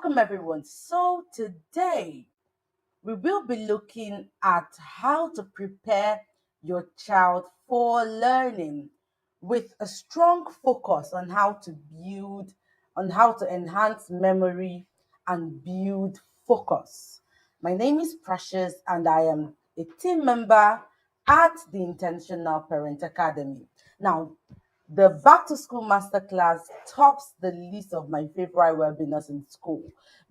Welcome, everyone. So, today we will be looking at how to prepare your child for learning with a strong focus on on how to enhance memory and build focus. My name is Precious, and I am a team member at the Intentional Parent Academy. Now, the Back to School Masterclass tops the list of my favorite webinars in school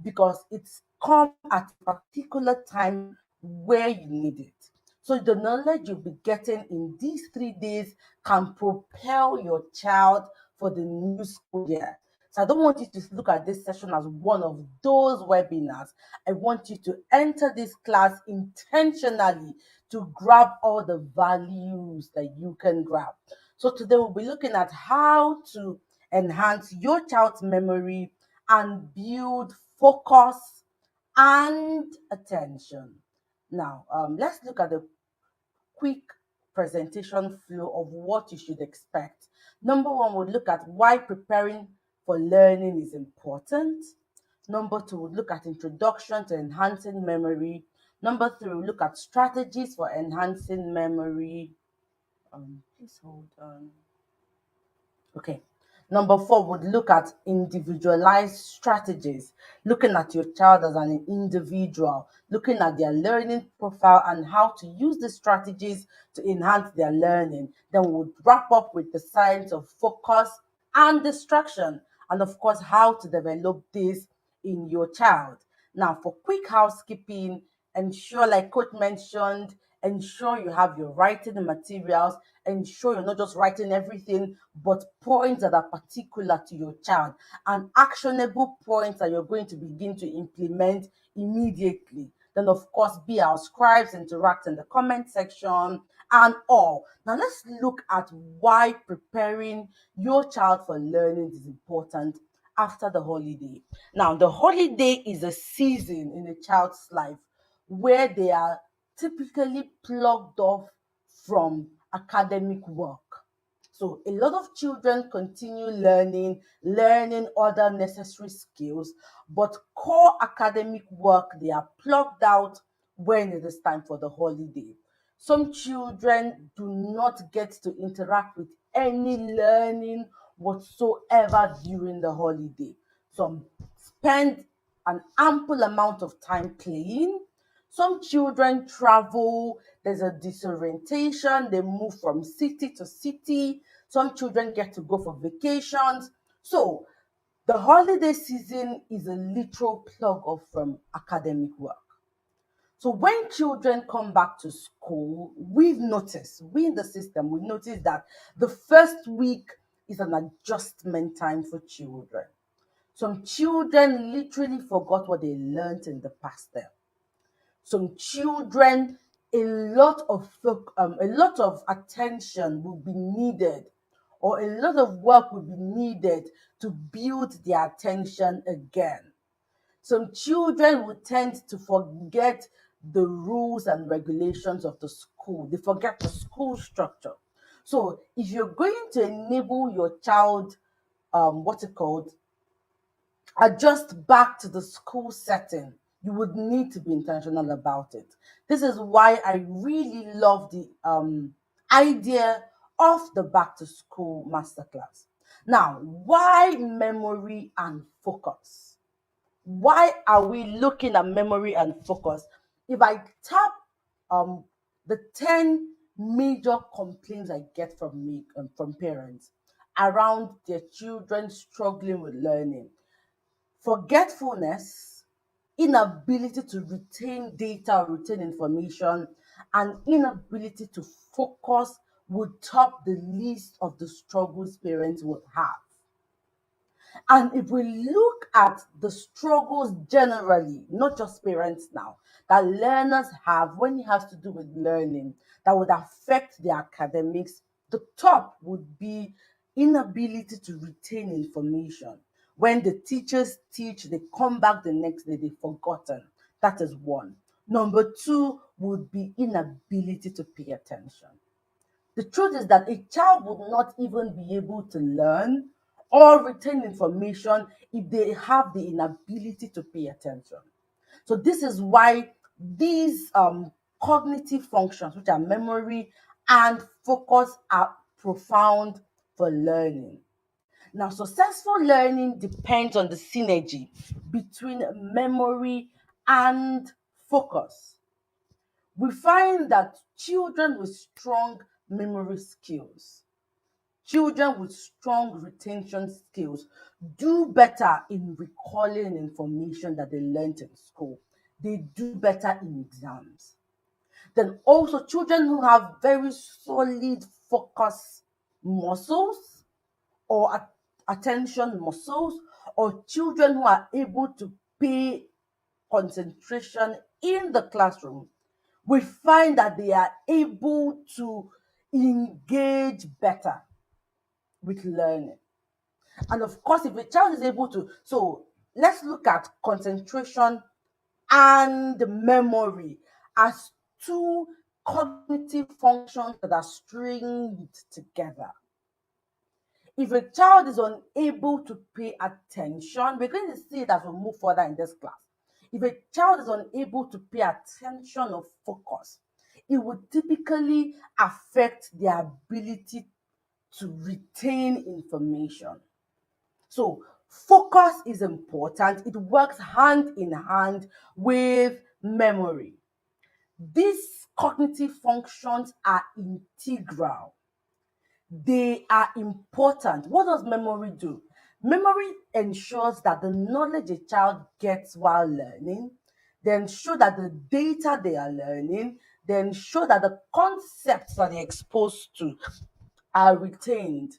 because it's come at a particular time where you need it. So the knowledge you'll be getting in these 3 days can propel your child for the new school year. So I don't want you to look at this session as one of those webinars. I want you to enter this class intentionally to grab all the values that you can grab. So today we'll be looking at how to enhance your child's memory and build focus and attention. Now, let's look at the quick presentation flow of what you should expect. Number one, we'll look at why preparing for learning is important. Number two, we'll look at introduction to enhancing memory. Number three, we'll look at strategies for enhancing memory. Please hold on. Okay. Number four would look at individualized strategies, looking at your child as an individual, looking at their learning profile and how to use the strategies to enhance their learning. Then we'll wrap up with the science of focus and distraction, and of course, how to develop this in your child. Now, for quick housekeeping, ensure, like Coach mentioned, ensure you have your writing materials. Ensure you're not just writing everything, but points that are particular to your child and actionable points that you're going to begin to implement immediately. Then, of course, be our scribes, interact in the comment section, and all. Now, let's look at why preparing your child for learning is important after the holiday. Now, the holiday is a season in a child's life where they are typically plugged off from academic work. So a lot of children continue learning other necessary skills, but core academic work, they are plugged out when it is time for the holiday. Some children do not get to interact with any learning whatsoever during the holiday. Some spend an ample amount of time playing. Some children travel, there's a disorientation, they move from city to city. Some children get to go for vacations. So the holiday season is a literal plug off from academic work. So when children come back to school, we in the system, we notice that the first week is an adjustment time for children. Some children literally forgot what they learned in the past term. Some children, a lot of attention will be needed, or a lot of work will be needed to build their attention again. Some children will tend to forget the rules and regulations of the school. They forget the school structure. So if you're going to enable your child, what's it called, adjust back to the school setting, you would need to be intentional about it. This is why I really love the idea of the back to school masterclass. Now, why memory and focus? Why are we looking at memory and focus? If I tap um, the 10 major complaints I get from parents around their children struggling with learning, forgetfulness, inability to retain data or retain information, and inability to focus would top the list of the struggles parents would have. And if we look at the struggles generally, not just parents now, that learners have when it has to do with learning that would affect their academics, the top would be inability to retain information. When the teachers teach, they come back the next day, they've forgotten. That is one. Number two would be inability to pay attention. The truth is that a child would not even be able to learn or retain information if they have the inability to pay attention. So this is why these cognitive functions, which are memory and focus, are profound for learning. Now, successful learning depends on the synergy between memory and focus. We find that children with strong memory skills, children with strong retention skills do better in recalling information that they learned in school. They do better in exams. Then also children who have very solid focus muscles or attention muscles, or children who are able to pay concentration in the classroom, we find that they are able to engage better with learning. And of course, if a child is able to, so let's look at concentration and memory as two cognitive functions that are stringed together. If a child is unable to pay attention, we're going to see it as we move further in this class. If a child is unable to pay attention or focus, it would typically affect their ability to retain information. So, focus is important. It works hand in hand with memory. These cognitive functions are integral. They are important. What does memory do? Memory ensures that the knowledge a child gets while learning, then ensure that the data they are learning, then ensure that the concepts that they're exposed to are retained,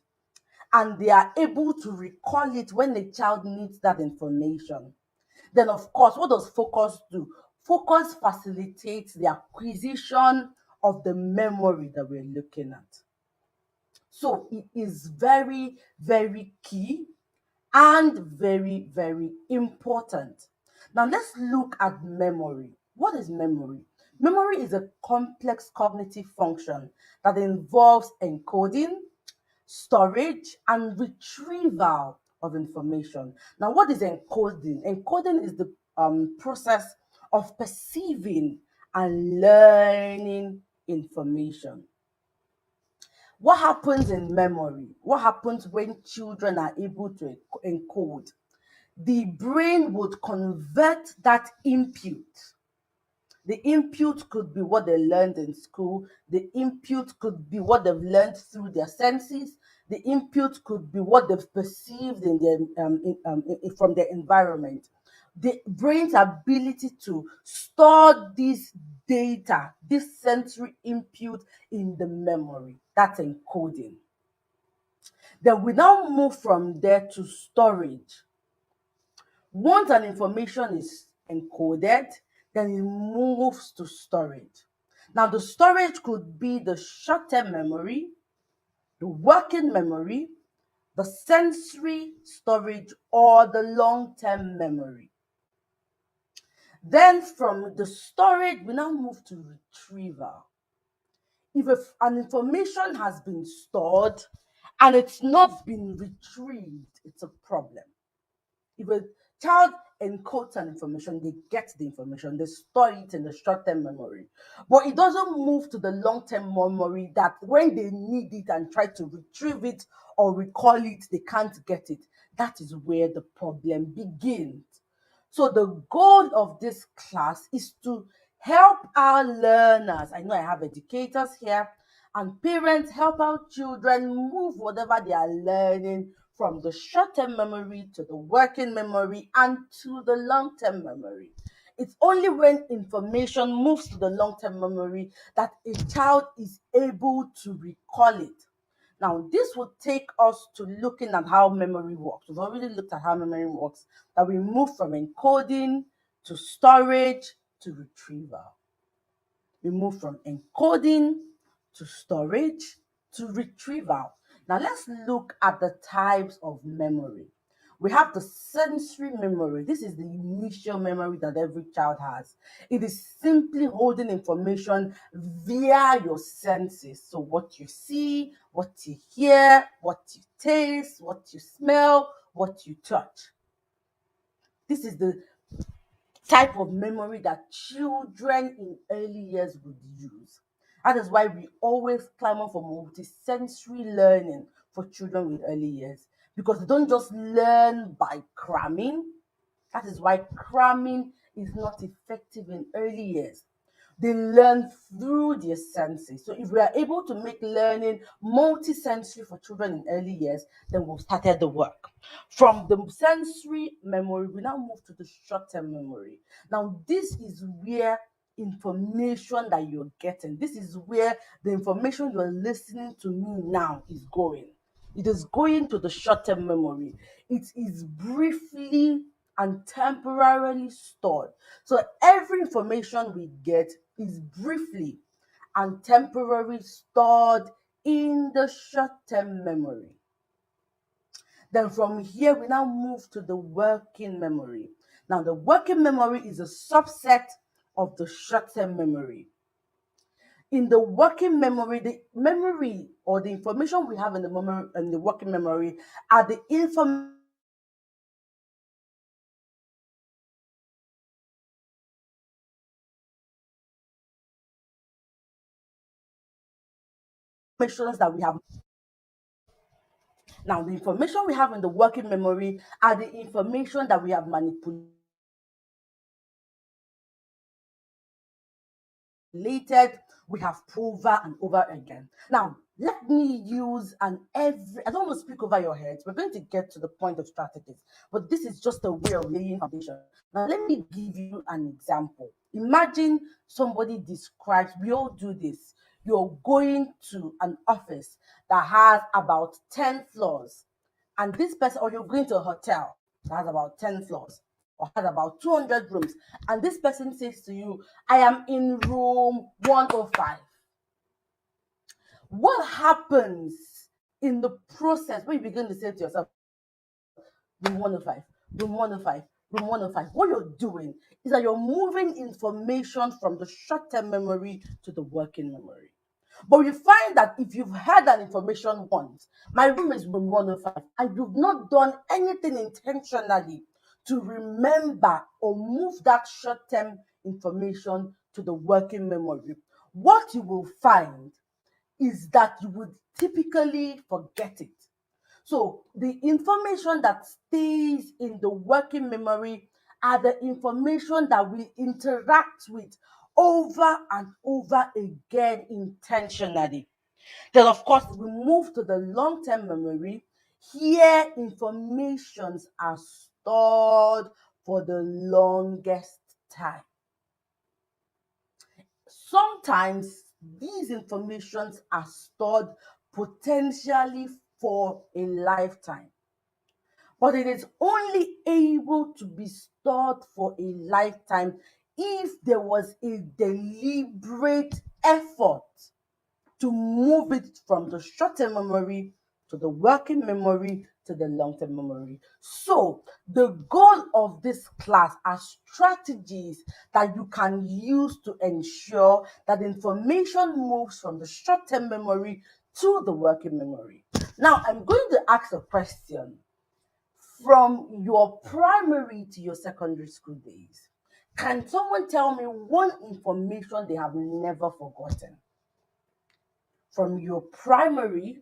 and they are able to recall it when the child needs that information. Then, of course, what does focus do? Focus facilitates the acquisition of the memory that we're looking at. So it is very, very key and very, very important. Now let's look at memory. What is memory? Memory is a complex cognitive function that involves encoding, storage, and retrieval of information. Now, what is encoding? Encoding is the process of perceiving and learning information. What happens in memory? What happens when children are able to encode? The brain would convert that input. The input could be what they learned in school. The input could be what they've learned through their senses. The input could be what they've perceived in from their environment. The brain's ability to store this data, this sensory input in the memory, that's encoding. Then we now move from there to storage. Once an information is encoded, then it moves to storage. Now, the storage could be the short-term memory, the working memory, the sensory storage, or the long-term memory. Then from the storage, we now move to retrieval. If an information has been stored and it's not been retrieved, it's a problem. If a child encodes an information, they get the information, they store it in the short-term memory. But it doesn't move to the long-term memory that when they need it and try to retrieve it or recall it, they can't get it. That is where the problem begins. So the goal of this class is to help our learners. I know I have educators here and parents, help our children move whatever they are learning from the short-term memory to the working memory and to the long-term memory. It's only when information moves to the long-term memory that a child is able to recall it. Now, this will take us to looking at how memory works. We've already looked at how memory works, that we move from encoding to storage to retrieval. We move from encoding to storage to retrieval. Now, let's look at the types of memory. We have the sensory memory. This is the initial memory that every child has. It is simply holding information via your senses. So, what you see, what you hear, what you taste, what you smell, what you touch. This is the type of memory that children in early years would use. That is why we always clamor for multisensory learning for children with early years, because they don't just learn by cramming. That is why cramming is not effective in early years. They learn through their senses. So if we are able to make learning multisensory for children in early years, then we've started the work. From the sensory memory, we now move to the short-term memory. Now, this is where information that you're getting, this is where the information you're listening to me now is going. It is going to the short-term memory. It is briefly and temporarily stored. So every information we get is briefly and temporarily stored in the short-term memory. Then from here, we now move to the working memory. Now, the working memory is a subset of the short-term memory. In the working memory, the memory or the information we have in the memory and the working memory are the information that we have. Now, the information we have in the working memory are the information that we have manipulated, we have over and over again. Now, let me use I don't want to speak over your heads. We're going to get to the point of strategies, but this is just a way of laying foundation. Now, let me give you an example. Imagine somebody describes, we all do this. You're going to an office that has about 10 floors, and this person, or you're going to a hotel that has about 10 floors or has about 200 rooms, and this person says to you, I am in room 105. What happens in the process when you begin to say to yourself, room 105, room 105, room 105? What you're doing is that you're moving information from the short term memory to the working memory. But you find that if you've had that information once, my room is room 105, and you've not done anything intentionally to remember or move that short term information to the working memory, what you will find is that you would typically forget it. So the information that stays in the working memory are the information that we interact with over and over again intentionally. Then, of course, we move to the long-term memory. Here, informations are stored for the longest time. Sometimes these informations are stored potentially for a lifetime, but it is only able to be stored for a lifetime if there was a deliberate effort to move it from the short-term memory to the working memory to the long-term memory. So the goal of this class are strategies that you can use to ensure that information moves from the short-term memory to the working memory. Now, I'm going to ask a question. From your primary to your secondary school days, can someone tell me one information they have never forgotten? From your primary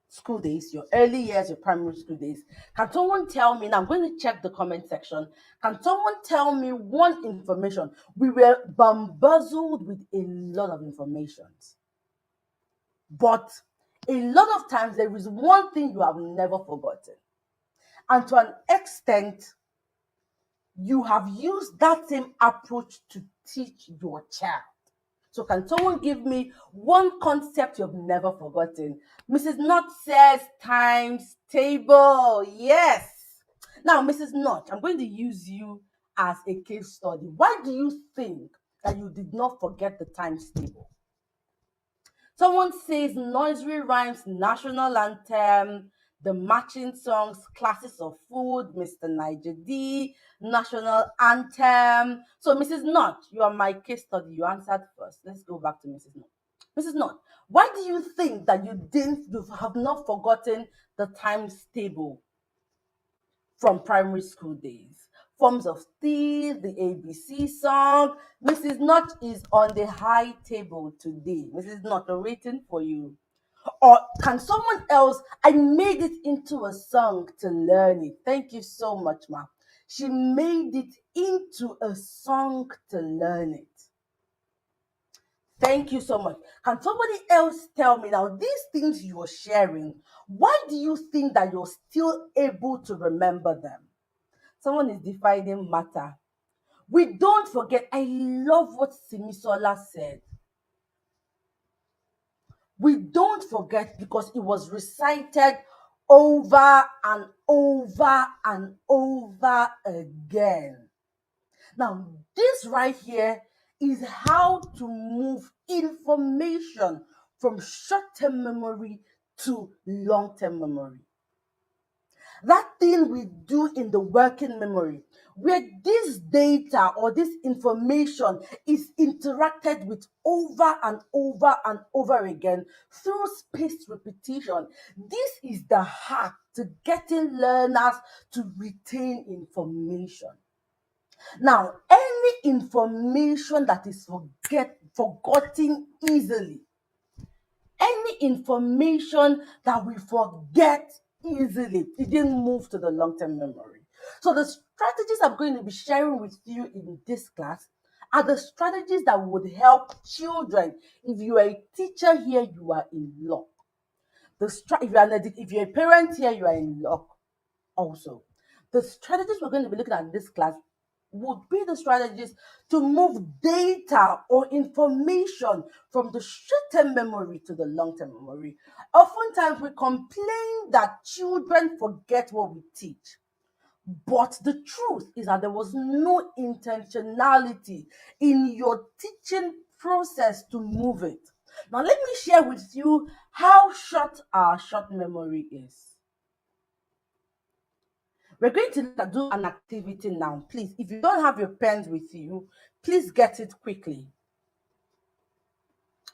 school days, your early years, your primary school days, can someone tell me? Now I'm going to check the comment section. Can someone tell me one information? We were bamboozled with a lot of informations, but a lot of times there is one thing you have never forgotten, and to an extent, you have used that same approach to teach your child. So can someone give me one concept you've never forgotten? Mrs. Knott says times table. Yes. Now, Mrs. Knott, I'm going to use you as a case study. Why do you think that you did not forget the times table? Someone says nursery rhymes, national anthem, the marching songs, classes of food, Mr. Niger D, national anthem. So, Mrs. Knott, you are my case study. You answered first. Let's go back to Mrs. Knott. Mrs. Knott, why do you think that you have not forgotten the times table from primary school days? Forms of steel, the ABC song. Mrs. Knott is on the high table today. Mrs. Knott, we're waiting for you. Or can someone else? I made it into a song to learn it. Thank you so much, ma. She made it into a song to learn it. Thank you so much. Can somebody else tell me now, these things you're sharing, why do you think that you're still able to remember them? Someone is defining matter. We don't forget. I love what Simisola said. We don't forget because it was recited over and over and over again. Now, this right here is how to move information from short term memory to long term memory. That thing we do in the working memory, where this data or this information is interacted with over and over and over again through spaced repetition. This is the hack to getting learners to retain information. Now, any information that is forgotten easily, any information that we forget easily, it didn't move to the long-term memory. So the strategies I'm going to be sharing with you in this class are the strategies that would help children. If you are a teacher here, you are in luck. If you're a parent here, you are in luck also. The strategies we're going to be looking at in this class would be the strategies to move data or information from the short-term memory to the long-term memory. Oftentimes we complain that children forget what we teach. But the truth is that there was no intentionality in your teaching process to move it. Now, let me share with you how short our short memory is. We're going to do an activity now. Please, if you don't have your pens with you, please get it quickly.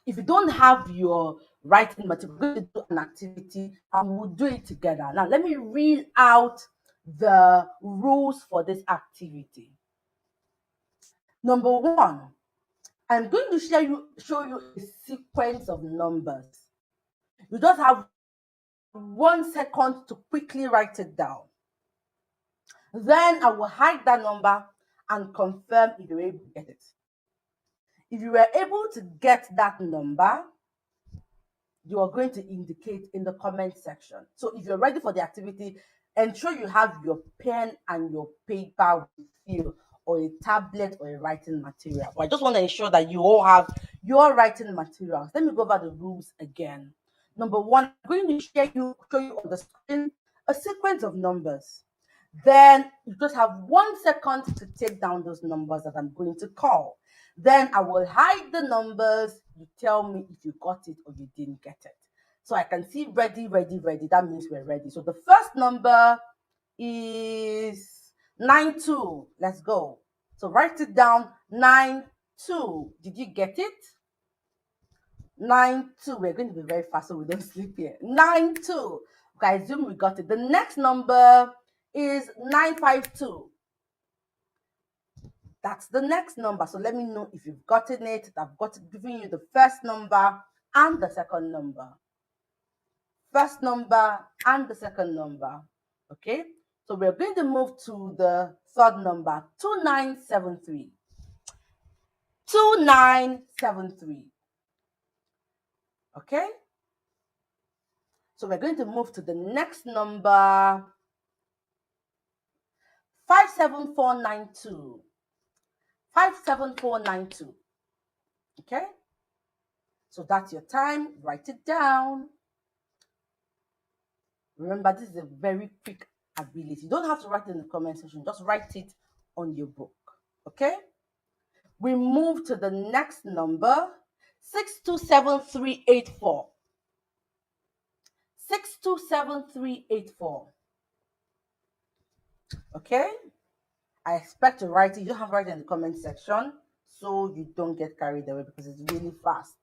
If you don't have your writing material, we're going to do an activity and we'll do it together. Now, let me read out the rules for this activity. Number one, I'm going to show you a sequence of numbers. You just have 1 second to quickly write it down. Then I will hide that number and confirm if you're able to get it. If you were able to get that number, you are going to indicate in the comment section. So if you're ready for the activity, ensure you have your pen and your paper with you, or a tablet or a writing material. But I just want to ensure that you all have your writing materials. Let me go over the rules again. Number one, I'm going to show you on the screen a sequence of numbers. Then you just have 1 second to take down those numbers that I'm going to call. Then I will hide the numbers. You tell me if you got it or you didn't get it. So I can see ready, ready, ready. That means we're ready. So the first number is 92. Let's go. So write it down. 92. Did you get it? 92. We're going to be very fast so we don't sleep here. 92. Okay, I assume we got it. The next number is 952. That's the next number. So let me know if you've gotten it. Given you the first number and the second number. First number and the second number. Okay? So we're going to move to the third number, 2973. 2973. Okay? So we're going to move to the next number, 57492. 57492. Okay? So that's your time. Write it down. Remember, this is a very quick ability. You don't have to write it in the comment section. Just write it on your book. Okay? We move to the next number, 627384. 627384. Okay? I expect to write it. You don't have to write it in the comment section so you don't get carried away because it's really fast.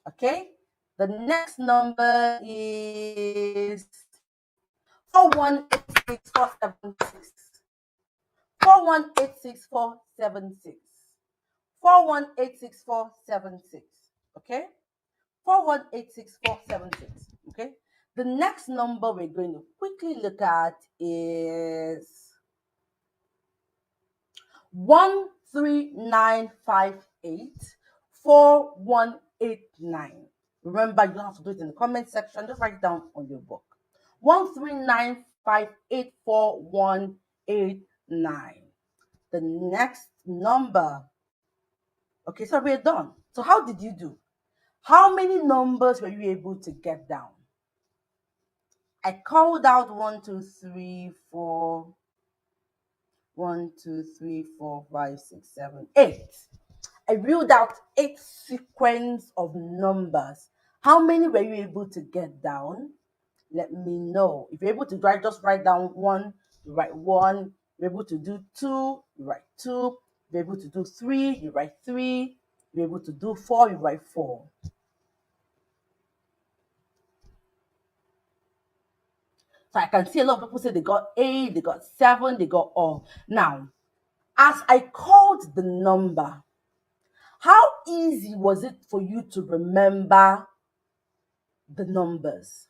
Okay? The next number is 4186476. 4186476. 4186476. Okay? 4186476. Okay? The next number we're going to quickly look at is 139584189. Remember, you don't have to do it in the comment section, just write it down on your book. 139584189. The next number. Okay, so we're done. So how did you do? How many numbers were you able to get down? I called out 1, 2, 3, 4. 1, 2, 3, 4, 5, 6, 7, 8. I reeled out 8 sequence of numbers. How many were you able to get down? Let me know. If you're able to write, just write down 1, you write 1. You're able to do 2, you write 2. You're able to do 3, you write 3. You're able to do 4, you write 4. So I can see a lot of people say they got 8, they got 7, they got all. Now, as I called the number, how easy was it for you to remember the numbers?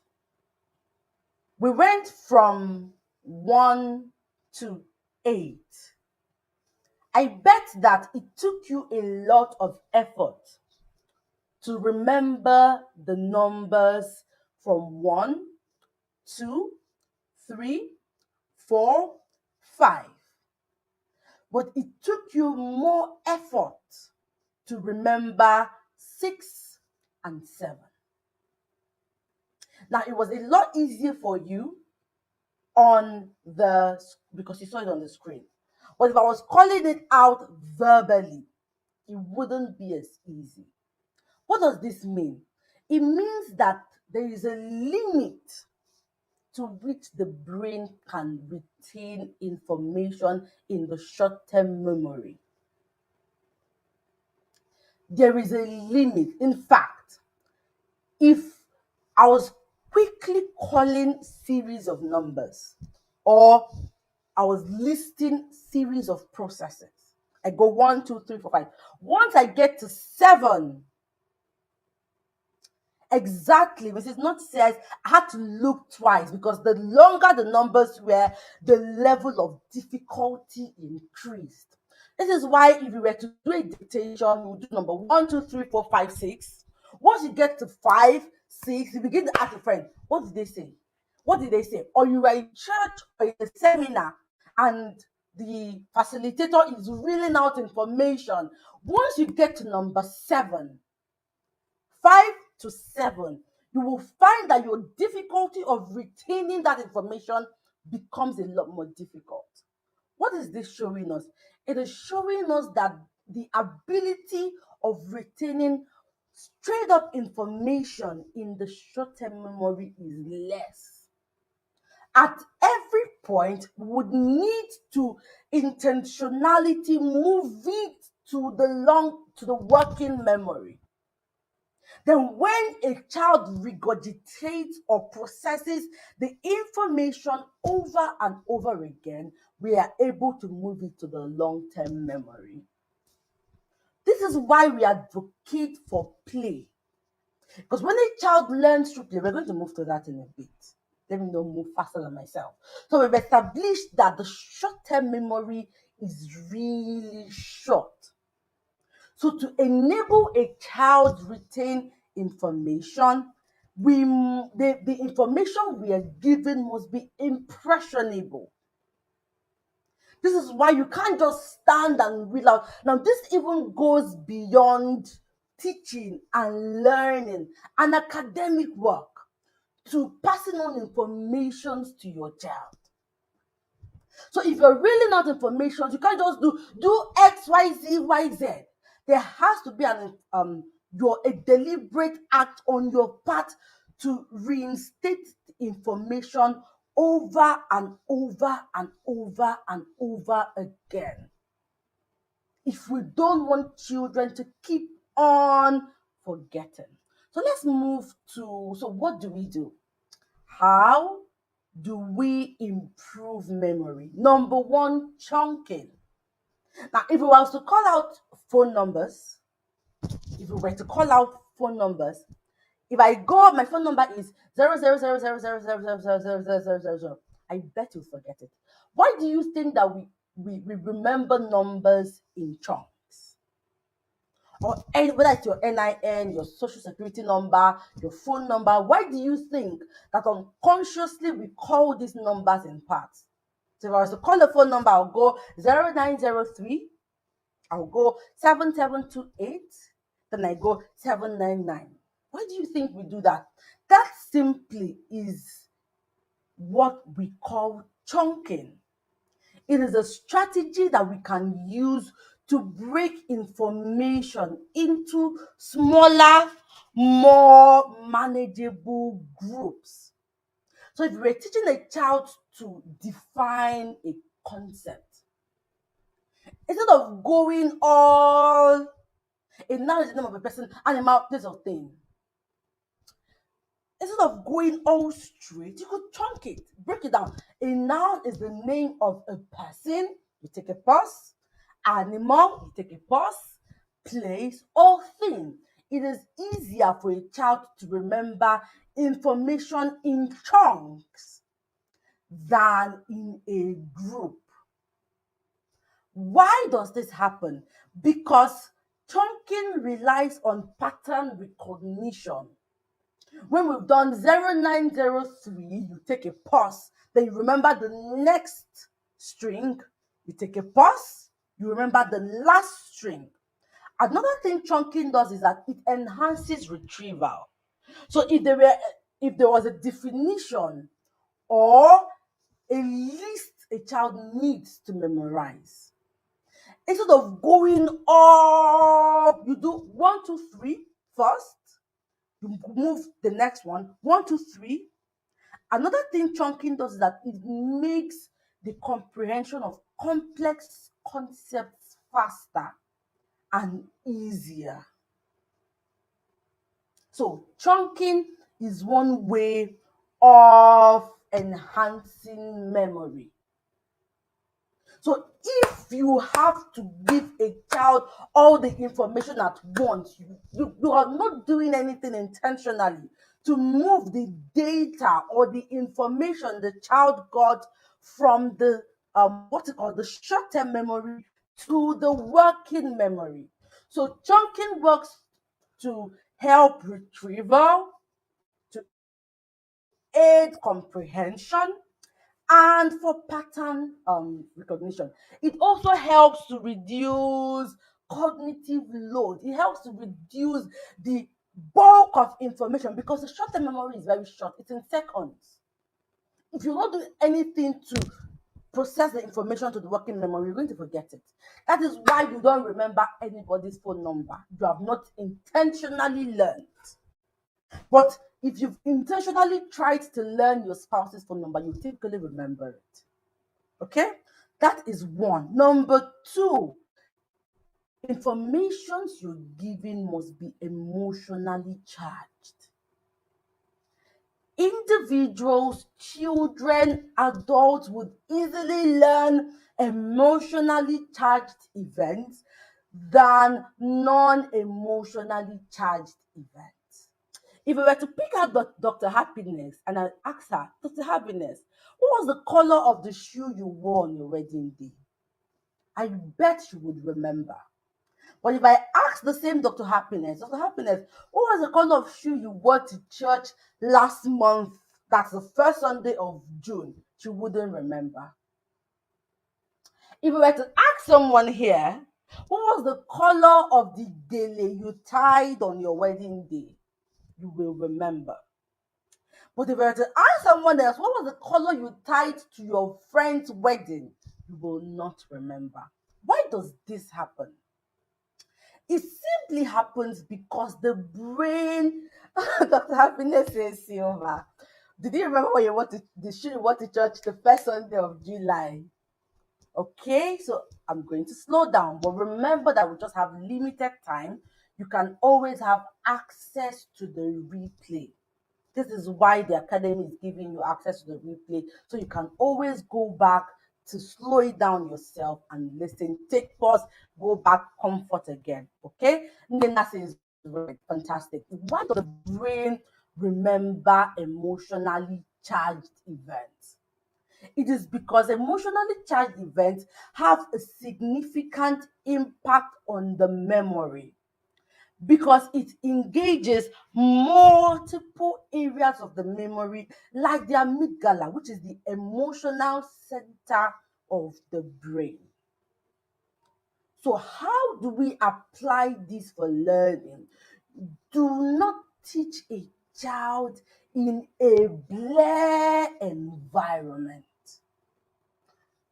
We went from 1 to 8. I bet that it took you a lot of effort to remember the numbers from 1, 2, 3, 4, 5. But it took you more effort to remember 6 and 7. Now, it was a lot easier for you because you saw it on the screen. But if I was calling it out verbally, it wouldn't be as easy. What does this mean? It means that there is a limit to which the brain can retain information in the short-term memory. There is a limit. In fact, if I was quickly calling series of numbers or I was listing series of processes, I go 1, 2, 3, 4, 5. Once I get to 7, exactly, Mrs. Not says I had to look twice because the longer the numbers were, the level of difficulty increased. This is why if you were to do a dictation, you would do number 1, 2, 3, 4, 5, 6. Once you get to 5, 6, you begin to ask a friend, what did they say? What did they say? Or you were in church or in a seminar and the facilitator is reeling out information. Once you get to number 7, 5 to 7, you will find that your difficulty of retaining that information becomes a lot more difficult. What is this showing us? It is showing us that the ability of retaining straight up information in the short-term memory is less. At every point, we would need to intentionality move it to the working memory. Then when a child regurgitates or processes the information over and over again, we are able to move it to the long-term memory. This is why we advocate for play. Because when a child learns through play, we're going to move to that in a bit. Let me not move faster than myself. So we've established that the short-term memory is really short. So to enable a child retain information, the information we are given must be impressionable. This is why you can't just stand and read out. Now, this even goes beyond teaching and learning and academic work to passing on information to your child. So if you're reeling out information, you can't just do X, Y, Z, Y, Z. There has to be a deliberate act on your part to reinstate information over and over and over and over again. If we don't want children to keep on forgetting. So let's move to, so what do we do? How do we improve memory? Number one, chunking. Now, if we were to call out phone numbers, if we were to call out phone numbers, if I go, my phone number is 0000000000000. I bet you forget it. Why do you think that we remember numbers in chunks? Or whether it's your NIN, your social security number, your phone number, why do you think that unconsciously we call these numbers in parts? So if I was to call the phone number, I'll go 0903, I'll go 7728, then I go 799. Why do you think we do that? That simply is what we call chunking. It is a strategy that we can use to break information into smaller, more manageable groups. So if we're teaching a child to define a concept, instead of going all, a noun is the name of a person, animal, place, or thing. Instead of going all straight, you could chunk it, break it down. A noun is the name of a person, you take a pause. Animal, you take a pause. Place or thing. It is easier for a child to remember information in chunks than in a group. Why does this happen? Because chunking relies on pattern recognition. When we've done 0903, you take a pause, then you remember the next string, you take a pause, you remember the last string. Another thing chunking does is that it enhances retrieval. So if there was a definition or a list a child needs to memorize, instead of going up, you do 1, 2, 3 first, you move the next one, 1, 2, 3. Another thing chunking does is that it makes the comprehension of complex concepts faster and easier. So chunking is one way of enhancing memory. So if you have to give a child all the information at once, you are not doing anything intentionally to move the data or the information the child got from the what's it called, the short-term memory to the working memory. So chunking works to help retrieval, to aid comprehension, and for pattern recognition. It also helps to reduce cognitive load. It helps to reduce the bulk of information because the short-term memory is very short. It's in seconds. If you don't do anything to process the information to the working memory, you're going to forget it. That is why you don't remember anybody's phone number. You have not intentionally learned. But if you've intentionally tried to learn your spouse's phone number, you typically remember it. Okay? That is one. Number two, informations you're giving must be emotionally charged. Individuals, children, adults would easily learn emotionally charged events than non-emotionally charged events. If we were to pick out Dr. Happiness and I ask her, Dr. Happiness, what was the color of the shoe you wore on your wedding day? I bet she would remember. But if I ask the same Dr. Happiness, what was the color of shoe you wore to church last month? That's the first Sunday of June. She wouldn't remember. If we were to ask someone here, what was the color of the gele you tied on your wedding day? You will remember. But if we were to ask someone else, what was the color you tied to your friend's wedding? You will not remember. Why does this happen? It simply happens because the brain Dr. Happiness says Silva. Did you remember when you want to the should you want to church the first Sunday of July? Okay, so I'm going to slow down, but remember that we just have limited time. You can always have access to the replay. This is why the academy is giving you access to the replay, so you can always go back to slow it down yourself and listen. Take pause, go back, comfort again. Okay, Nina says right, fantastic. Why does the brain remember emotionally charged events? It is because emotionally charged events have a significant impact on the memory because it engages multiple areas of the memory, like the amygdala, which is the emotional center of the brain. So, how do we apply this for learning? Do not teach a child in a blur environment.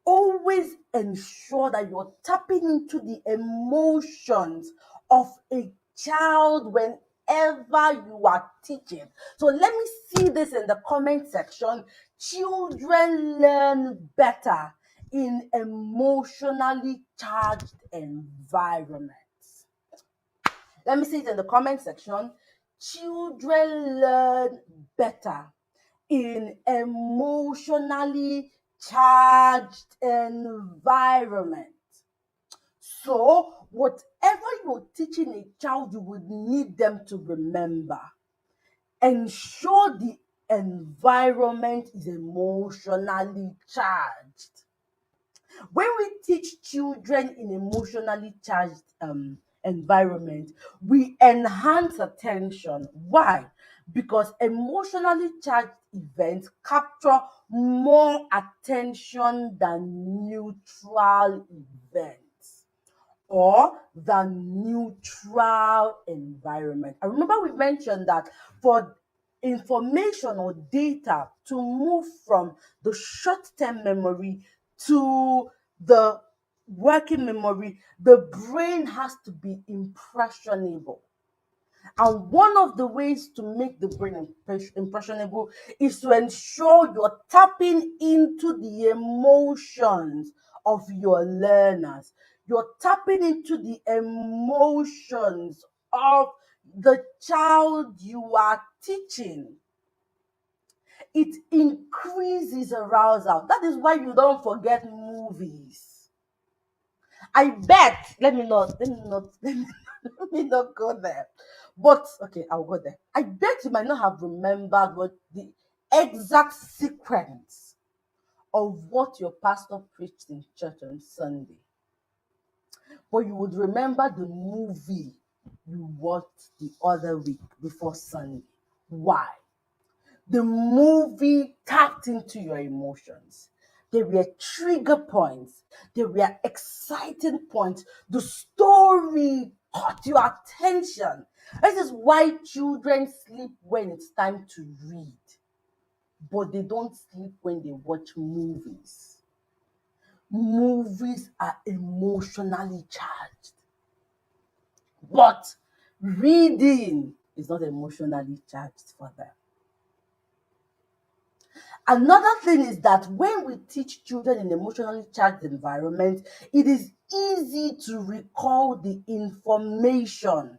Always ensure that you're tapping into the emotions of a child whenever you are teaching. So let me see this in the comment section. Children learn better in emotionally charged environments. Let me see it in the comment section. Children learn better in emotionally charged environment. So, whatever you're teaching a child, you would need them to remember. Ensure the environment is emotionally charged. When we teach children in emotionally charged environment, we enhance attention. Why? Because emotionally charged events capture more attention than neutral events or the neutral environment. I remember we mentioned that for information or data to move from the short-term memory to the working memory, the brain has to be impressionable. And one of the ways to make the brain impressionable is to ensure you're tapping into the emotions of your learners. You're tapping into the emotions of the child you are teaching. It increases arousal. That is why you don't forget movies. I bet, let me not go there. But okay, I'll go there. I bet you might not have remembered what the exact sequence of what your pastor preached in church on Sunday. But you would remember the movie you watched the other week before Sunday. Why? The movie tapped into your emotions. There were trigger points. There were exciting points. The story caught your attention. This is why children sleep when it's time to read, but they don't sleep when they watch movies. Movies are emotionally charged, but reading is not emotionally charged for them. Another thing is that when we teach children in emotionally charged environment, it is easy to recall the information.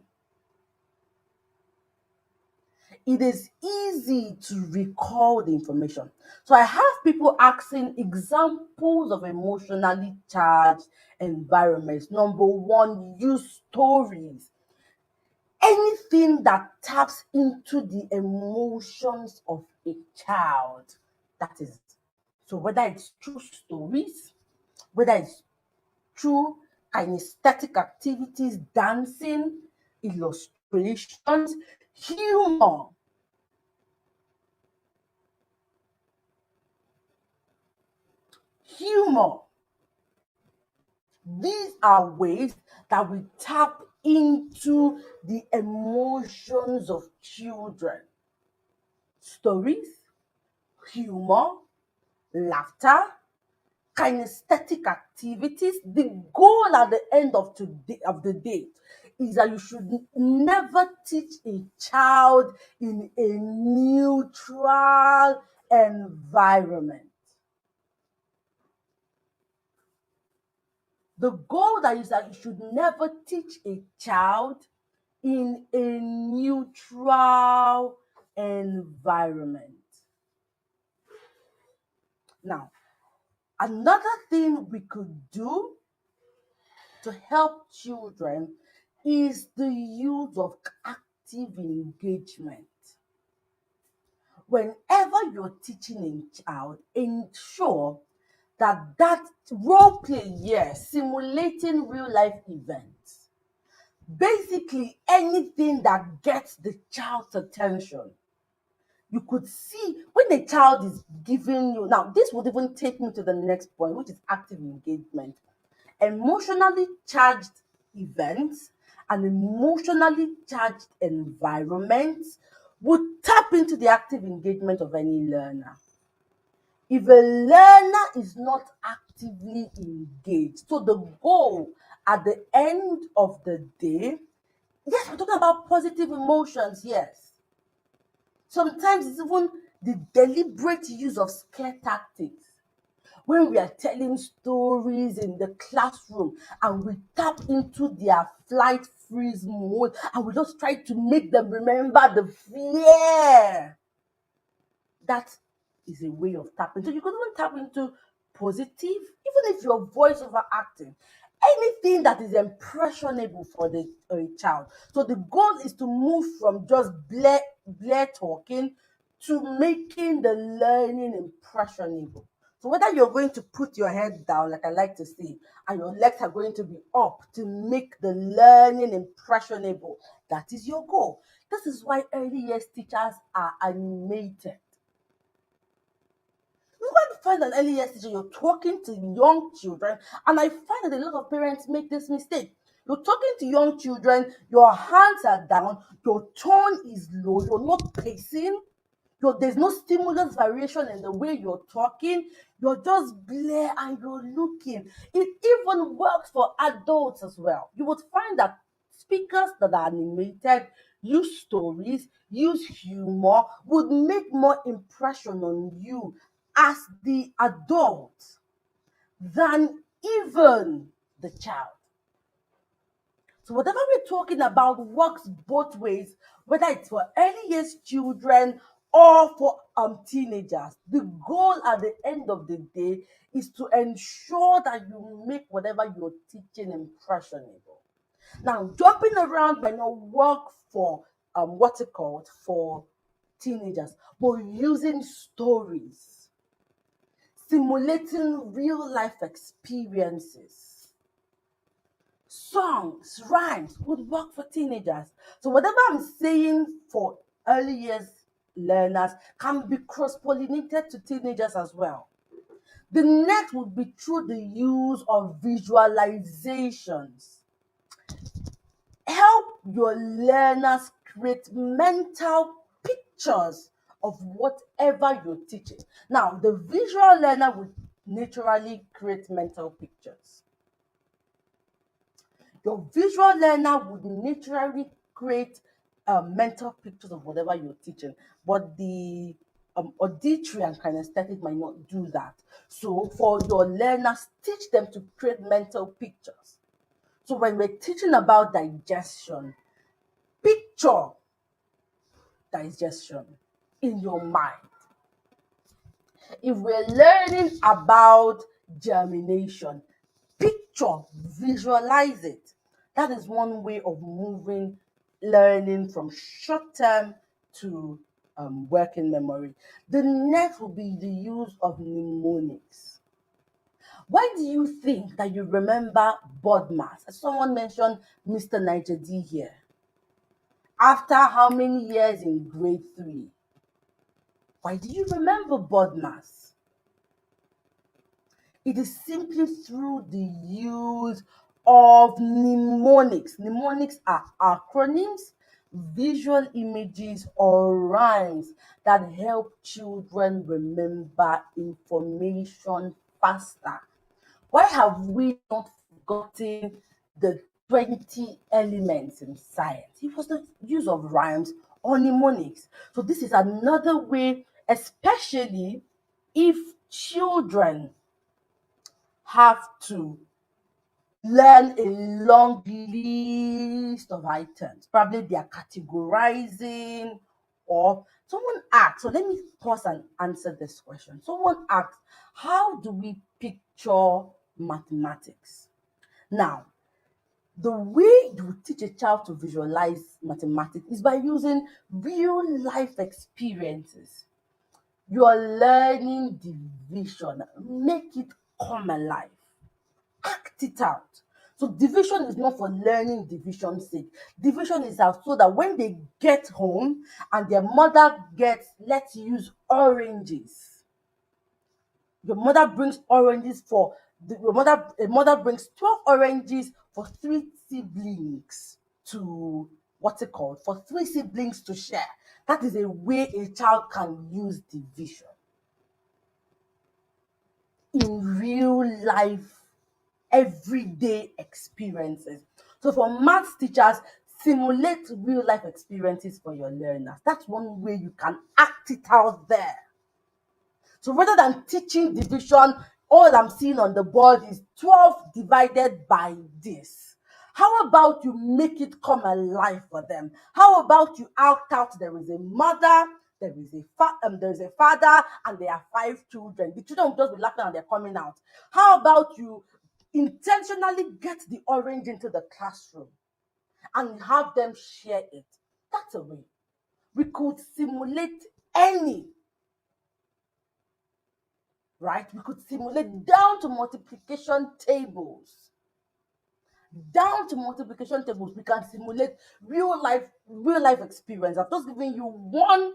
It is easy to recall the information. So I have people asking examples of emotionally charged environments. Number one, use stories. Anything that taps into the emotions of a child. That is, so whether it's through stories, whether it's through kinesthetic activities, dancing, illustrations, humor. Humor. These are ways that we tap into the emotions of children. Stories, humor, laughter, kinesthetic activities. The goal at the end of the day is that you should never teach a child in a neutral environment. The goal that is that you should never teach a child in a neutral environment. Now, another thing we could do to help children is the use of active engagement. Whenever you're teaching a child, ensure that role play, yes, simulating real life events, basically anything that gets the child's attention. You could see when the child is giving you, now this would even take me to the next point, which is active engagement. Emotionally charged events and emotionally charged environments would tap into the active engagement of any learner. If a learner is not actively engaged, so the goal at the end of the day, yes, we're talking about positive emotions, yes. Sometimes it's even the deliberate use of scare tactics. When we are telling stories in the classroom and we tap into their flight freeze mode and we just try to make them remember the fear, that is a way of tapping. So you can even tap into positive, even if your voice overacting, anything that is impressionable for the child. So the goal is to move from just blare talking to making the learning impressionable. So whether you're going to put your head down, like I like to say, and your legs are going to be up to make the learning impressionable, that is your goal. This is why early years teachers are animated. You might find an early years teacher, you're talking to young children, and I find that a lot of parents make this mistake. You're talking to young children, your hands are down, your tone is low, you're not pacing, there's no stimulus variation in the way you're talking, you're just blare and you're looking. It even works for adults as well. You would find that speakers that are animated, use stories, use humor, would make more impression on you as the adult than even the child. So whatever we're talking about works both ways, whether it's for early years children or for teenagers. The goal at the end of the day is to ensure that you make whatever you're teaching impressionable. Now, jumping around might not work for what's it called for teenagers, but using stories, simulating real life experiences, songs, rhymes would work for teenagers. So whatever I'm saying for early years learners can be cross-pollinated to teenagers as well. The next would be through the use of visualizations. Help your learners create mental pictures of whatever you're teaching. Now, the visual learner would naturally create mental pictures. Your visual learner would naturally create mental pictures of whatever you're teaching, but the auditory and kinesthetic might not do that. So for your learners, teach them to create mental pictures. So when we're teaching about digestion, picture digestion in your mind. If we're learning about germination, picture, visualize it. That is one way of moving learning from short term to working memory. The next will be the use of mnemonics. Why do you think that you remember board mass? Someone mentioned Mr. Niger D here. After how many years in grade 3? Why do you remember board mass? It is simply through the use of mnemonics. Mnemonics are acronyms, visual images, or rhymes that help children remember information faster. Why have we not forgotten the 20 elements in science. It was the use of rhymes or mnemonics. So this is another way, especially if children have to learn a long list of items. Probably they are categorizing, or someone asked. So let me pause and answer this question. Someone asked, how do we picture mathematics? Now, the way you teach a child to visualize mathematics is by using real life experiences. You are learning division, make it come alive, act it out. So division is not for learning division's sake. Division is out so that when they get home and their mother gets, let's use oranges. Your mother brings oranges for your mother, a mother brings 12 oranges for three siblings to, what's it called? For three siblings to share. That is a way a child can use division in real life, everyday experiences. So for maths teachers, simulate real life experiences for your learners. That's one way you can act it out there. So rather than teaching division, all I'm seeing on the board is 12 divided by this. How about you make it come alive for them? How about you act out there is a mother, there is a father, and there are five children. The children will just be laughing and they're coming out. How about you intentionally get the orange into the classroom and have them share it? That's a way. We could simulate any, right? We could simulate down to multiplication tables. Down to multiplication tables, we can simulate real life experience. I've just given you one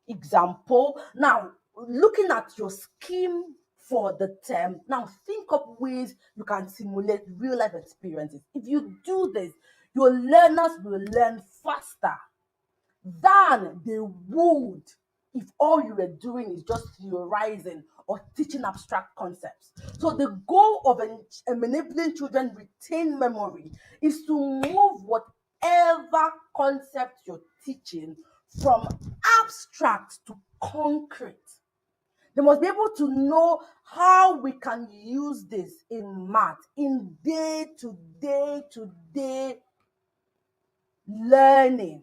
example. Now, looking at your scheme for the term, now think of ways you can simulate real life experiences. If you do this, your learners will learn faster than they would if all you were doing is just theorizing or teaching abstract concepts. So the goal of enabling children retain memory is to move whatever concept you're teaching from abstract to concrete. They must be able to know how we can use this in math, in day-to-day learning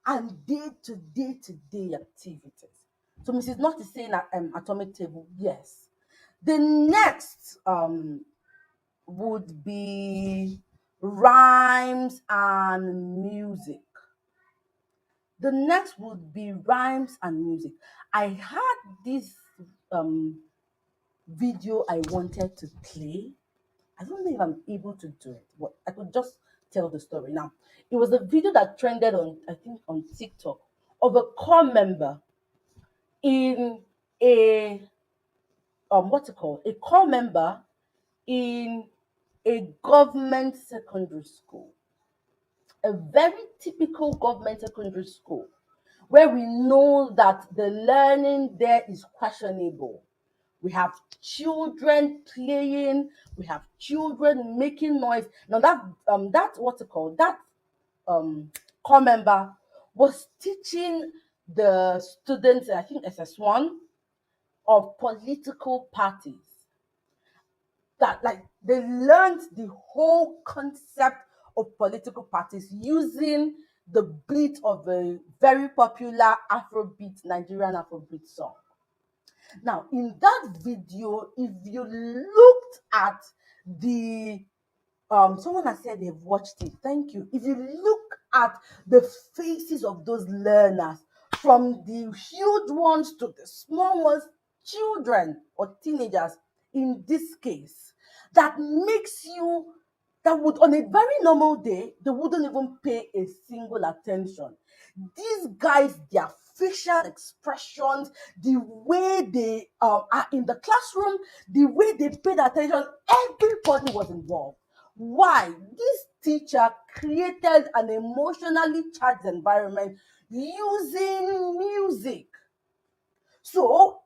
and day-to-day activities. So Mrs. Knott is saying that atomic table, yes. The next would be rhymes and music. The next would be rhymes and music. I had this um, video I wanted to play. I don't know if I'm able to do it, but I could just tell the story now. It was a video that trended on, I think, on TikTok of a core member in a what's it called? A core member in a government secondary school, a very typical government secondary school, where we know that the learning there is questionable. We have children playing, we have children making noise. Now that what's it called? That um core member was teaching the students, I think SS1, of political parties. That like they learned the whole concept of political parties using the beat of a very popular Afrobeat, Nigerian Afrobeat song. Now, in that video, if you looked at the someone has said they've watched it. Thank you. If you look at the faces of those learners, from the huge ones to the small ones, children or teenagers in this case, that makes you, that would on a very normal day, they wouldn't even pay a single attention. These guys, their facial expressions, the way they are in the classroom, the way they paid attention, everybody was involved. Why? This teacher created an emotionally charged environment using music. So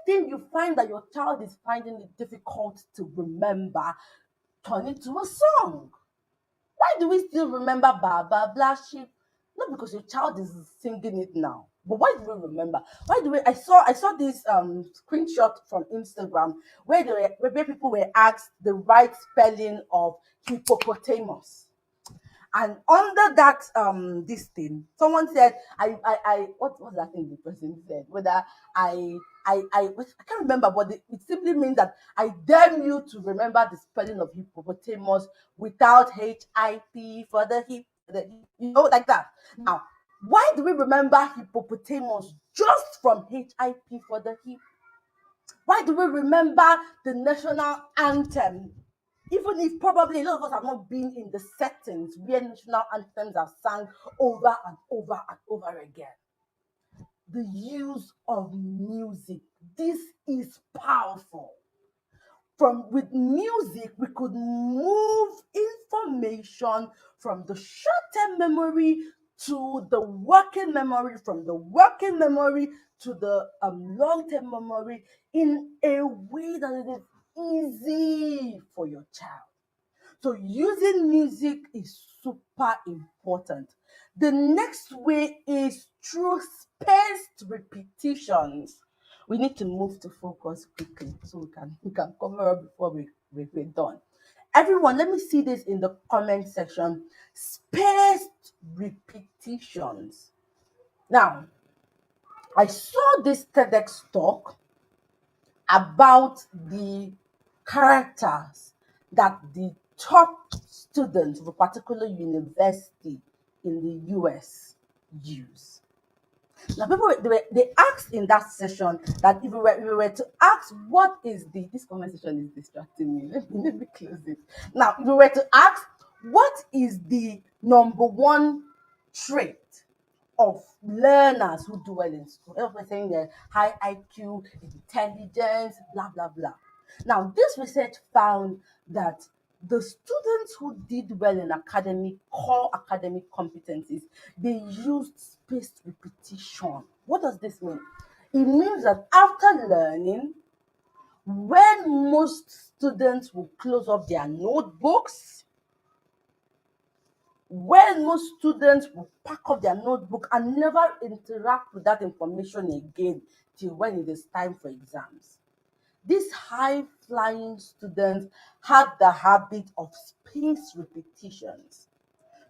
anything you find that your child is finding it difficult to remember, turn it to a song. Why do we still remember Baba Black Sheep? Not because your child is singing it now, but why do we remember? Why do we? I saw this screenshot from Instagram where where people were asked the right spelling of hippopotamus. And under that this thing, someone said, what was that thing the person said? Whether I can't remember, but it simply means that I dare you to remember the spelling of hippopotamus without HIP for the hip, like that. Now, why do we remember hippopotamus just from HIP for the hip? Why do we remember the national anthem? Even if probably a lot of us have not been in the settings where national anthems are sung over and over and over again. The use of music. This is powerful. From with music, we could move information from the short-term memory to the working memory, from the working memory to the long-term memory in a way that it is easy for your child. So using music is super important. The next way is through spaced repetitions. We need to move to focus quickly so we can cover up before we're done. Everyone, let me see this in the comment section. Spaced repetitions. Now, I saw this TEDx talk about the characters that the top students of a particular university in the US use. Now, they asked in that session that if we were to ask what is this conversation is distracting me. Let me close it. Now, if we were to ask what is the number one trait of learners who do well in school. Everyone saying they're high IQ, intelligence, blah, blah, blah. Now, this research found that the students who did well in core academic competencies, they used spaced repetition. What does this mean? It means that after learning, when most students will close up their notebooks, when most students will pack up their notebook and never interact with that information again till when it is time for exams. These high flying students had the habit of spaced repetitions.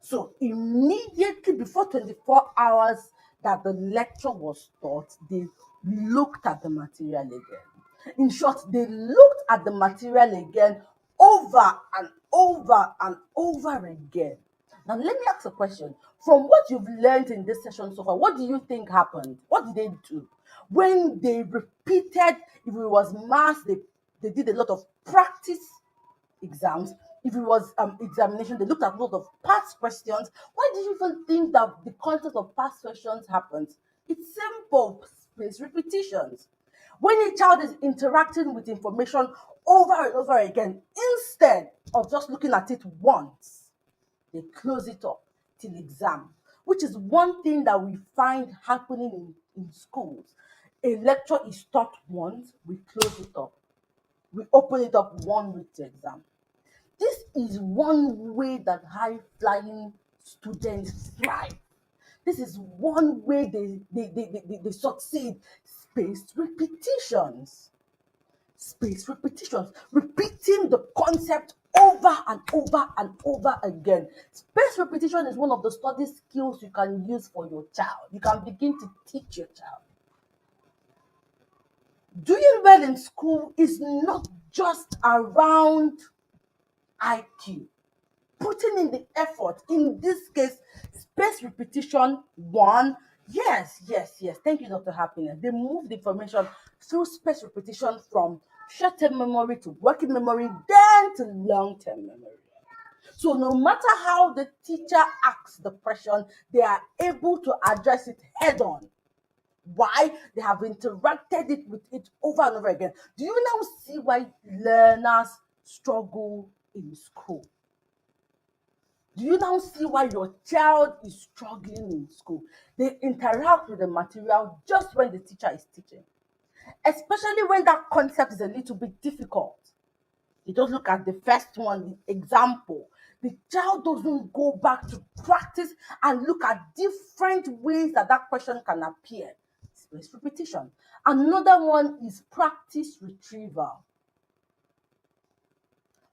So immediately before 24 hours that the lecture was taught, they looked at the material again. In short, they looked at the material again over and over and over again. Now, let me ask a question. From what you've learned in this session so far, what do you think happened? What did they do? When they repeated, if it was maths, they did a lot of practice exams. If it was examination, they looked at a lot of past questions. Why do you even think that the content of past questions happens? It's simple, space repetitions. When a child is interacting with information over and over again, instead of just looking at it once, they close it up till exam, which is one thing that we find happening in schools. A lecture is taught once, we close it up. We open it up 1 week to exam. This is one way that high flying students thrive. This is one way they succeed. Spaced repetitions. Spaced repetitions. Repeating the concept over and over and over again. Spaced repetition is one of the study skills you can use for your child. You can begin to teach your child. Doing well in school is not just around IQ. Putting in the effort, in this case, space repetition, one. Yes, yes, yes. Thank you, Dr. Happiness. They move the information through space repetition from short-term memory to working memory, then to long-term memory. So no matter how the teacher asks the question, they are able to address it head on. Why? They have interacted it with it over and over again. Do you now see why learners struggle in school? Do you now see why your child is struggling in school? They interact with the material just when the teacher is teaching, especially when that concept is a little bit difficult. You just look at the first one, the example. The child doesn't go back to practice and look at different ways that that question can appear. It's repetition. Another one is practice retrieval.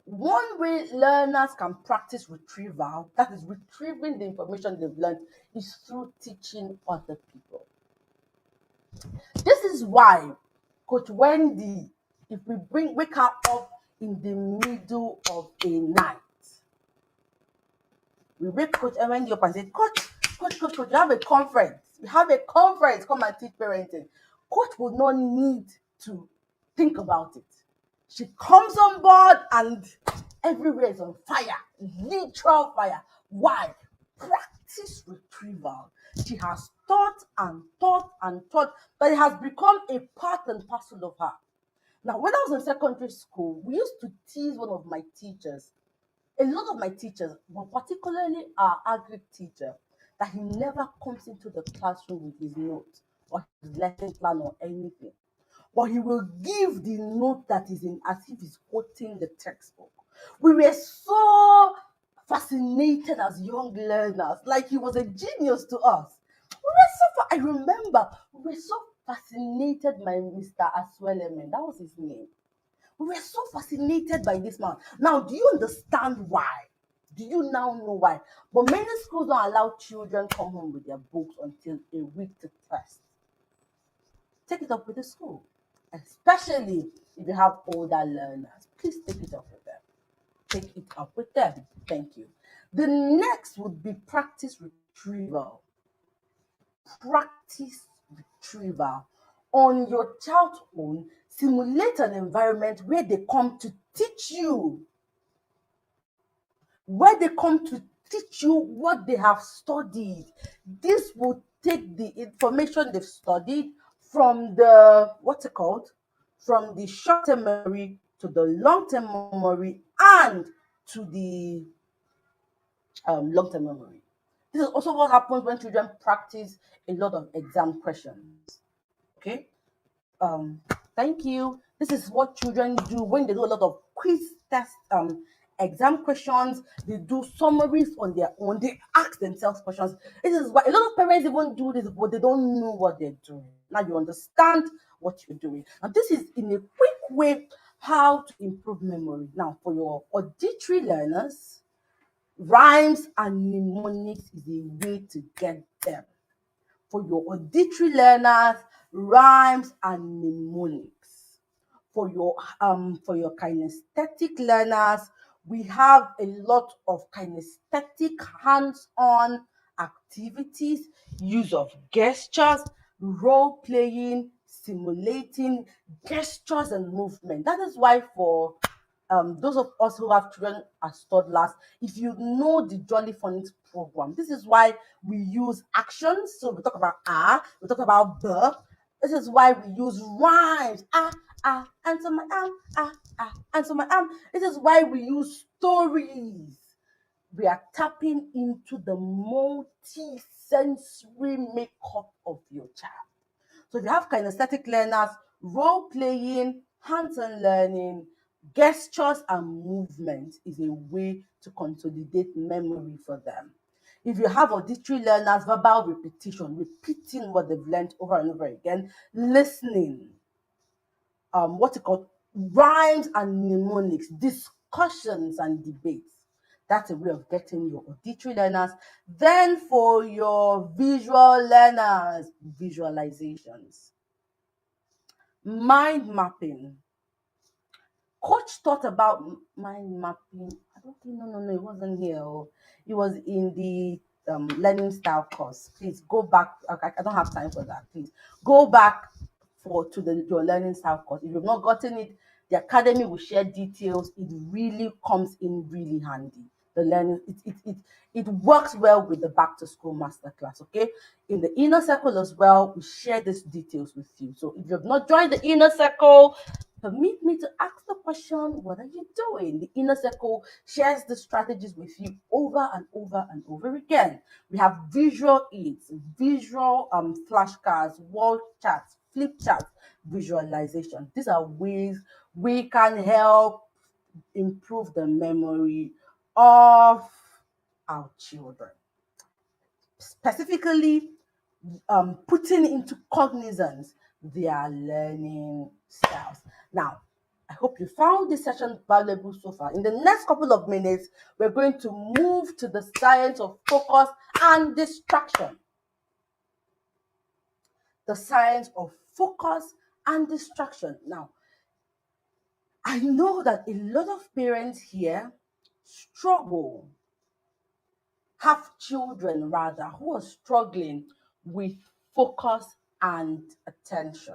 One way learners can practice retrieval, that is retrieving the information they've learned, is through teaching other people. This is why Coach Wendy, if we wake her up in the middle of a night, we wake Coach Wendy up and say, Coach, you have a conference. We have a conference. Come and teach parenting. Coach would not need to think about it. She comes on board and everywhere is on fire, literal fire. Why? Practice retrieval. She has thought and thought and thought that it has become a part and parcel of her. Now, when I was in secondary school, we used to tease one of my teachers, a lot of my teachers, but particularly our agric teacher, that he never comes into the classroom with his notes or his lesson plan or anything. But he will give the note that is in as if he's quoting the textbook. We were so fascinated as young learners, like he was a genius to us. I remember we were so fascinated by Mr. Aswelemen. That was his name. We were so fascinated by this man. Now, do you understand why? Do you now know why? But many schools don't allow children come home with their books until a week to test. Take it up with the school, especially if you have older learners. Please take it up with them. Take it up with them. Thank you. The next would be practice retrieval. Practice retrieval. On your child's own, simulate an environment where they come to teach you, what they have studied. This will take the information they've studied from the, what's it called? From the short-term memory to the long-term memory and to the long-term memory. This is also what happens when children practice a lot of exam questions. Okay? um Thank you. This is what children do when they do a lot of quiz test exam questions. They do summaries on their own. They ask themselves questions. This is why a lot of parents even do this, but they don't know what they're doing. Now you understand what you're doing, and this is in a quick way how to improve memory. Now, for your auditory learners, rhymes and mnemonics is a way to get them. For your auditory learners, rhymes and mnemonics. For your kinesthetic learners, we have a lot of kinesthetic hands-on activities, use of gestures, role playing, simulating gestures and movement. That is why for those of us who have children as toddlers, if you know the Jolly Phonics program, this is why we use actions. So we talk about we talk about the. This is why we use rhymes. Answer my answer my This is why we use stories. We are tapping into the multi-sensory makeup of your child. So if you have kinesthetic learners, role playing, hands-on learning, gestures and movement is a way to consolidate memory for them. If you have auditory learners, verbal repetition, repeating what they've learned over and over again, listening, what's it called? Rhymes and mnemonics, discussions and debates. That's a way of getting your auditory learners. Then for your visual learners, visualizations. Mind mapping. Coach thought about mind mapping. I don't think, no, it wasn't here. It was in the learning style course. Please go back. I don't have time for that. Please go back to your learning style course. If you've not gotten it, the academy will share details. It really comes in really handy. The learning, it works well with the back to school masterclass. Okay, in the inner circle as well, we share these details with you. So if you've not joined the inner circle, permit me to ask the question, what are you doing? The inner circle shares the strategies with you over and over and over again. We have visual aids, visual flashcards, wall charts, flip charts, visualization. These are ways we can help improve the memory of our children, specifically putting into cognizance their learning styles. Now, I hope you found this session valuable so far. In the next couple of minutes, we're going to move to the science of focus and distraction. The science of focus and distraction. Now, I know that a lot of parents here struggle, have children rather, who are struggling with focus and attention.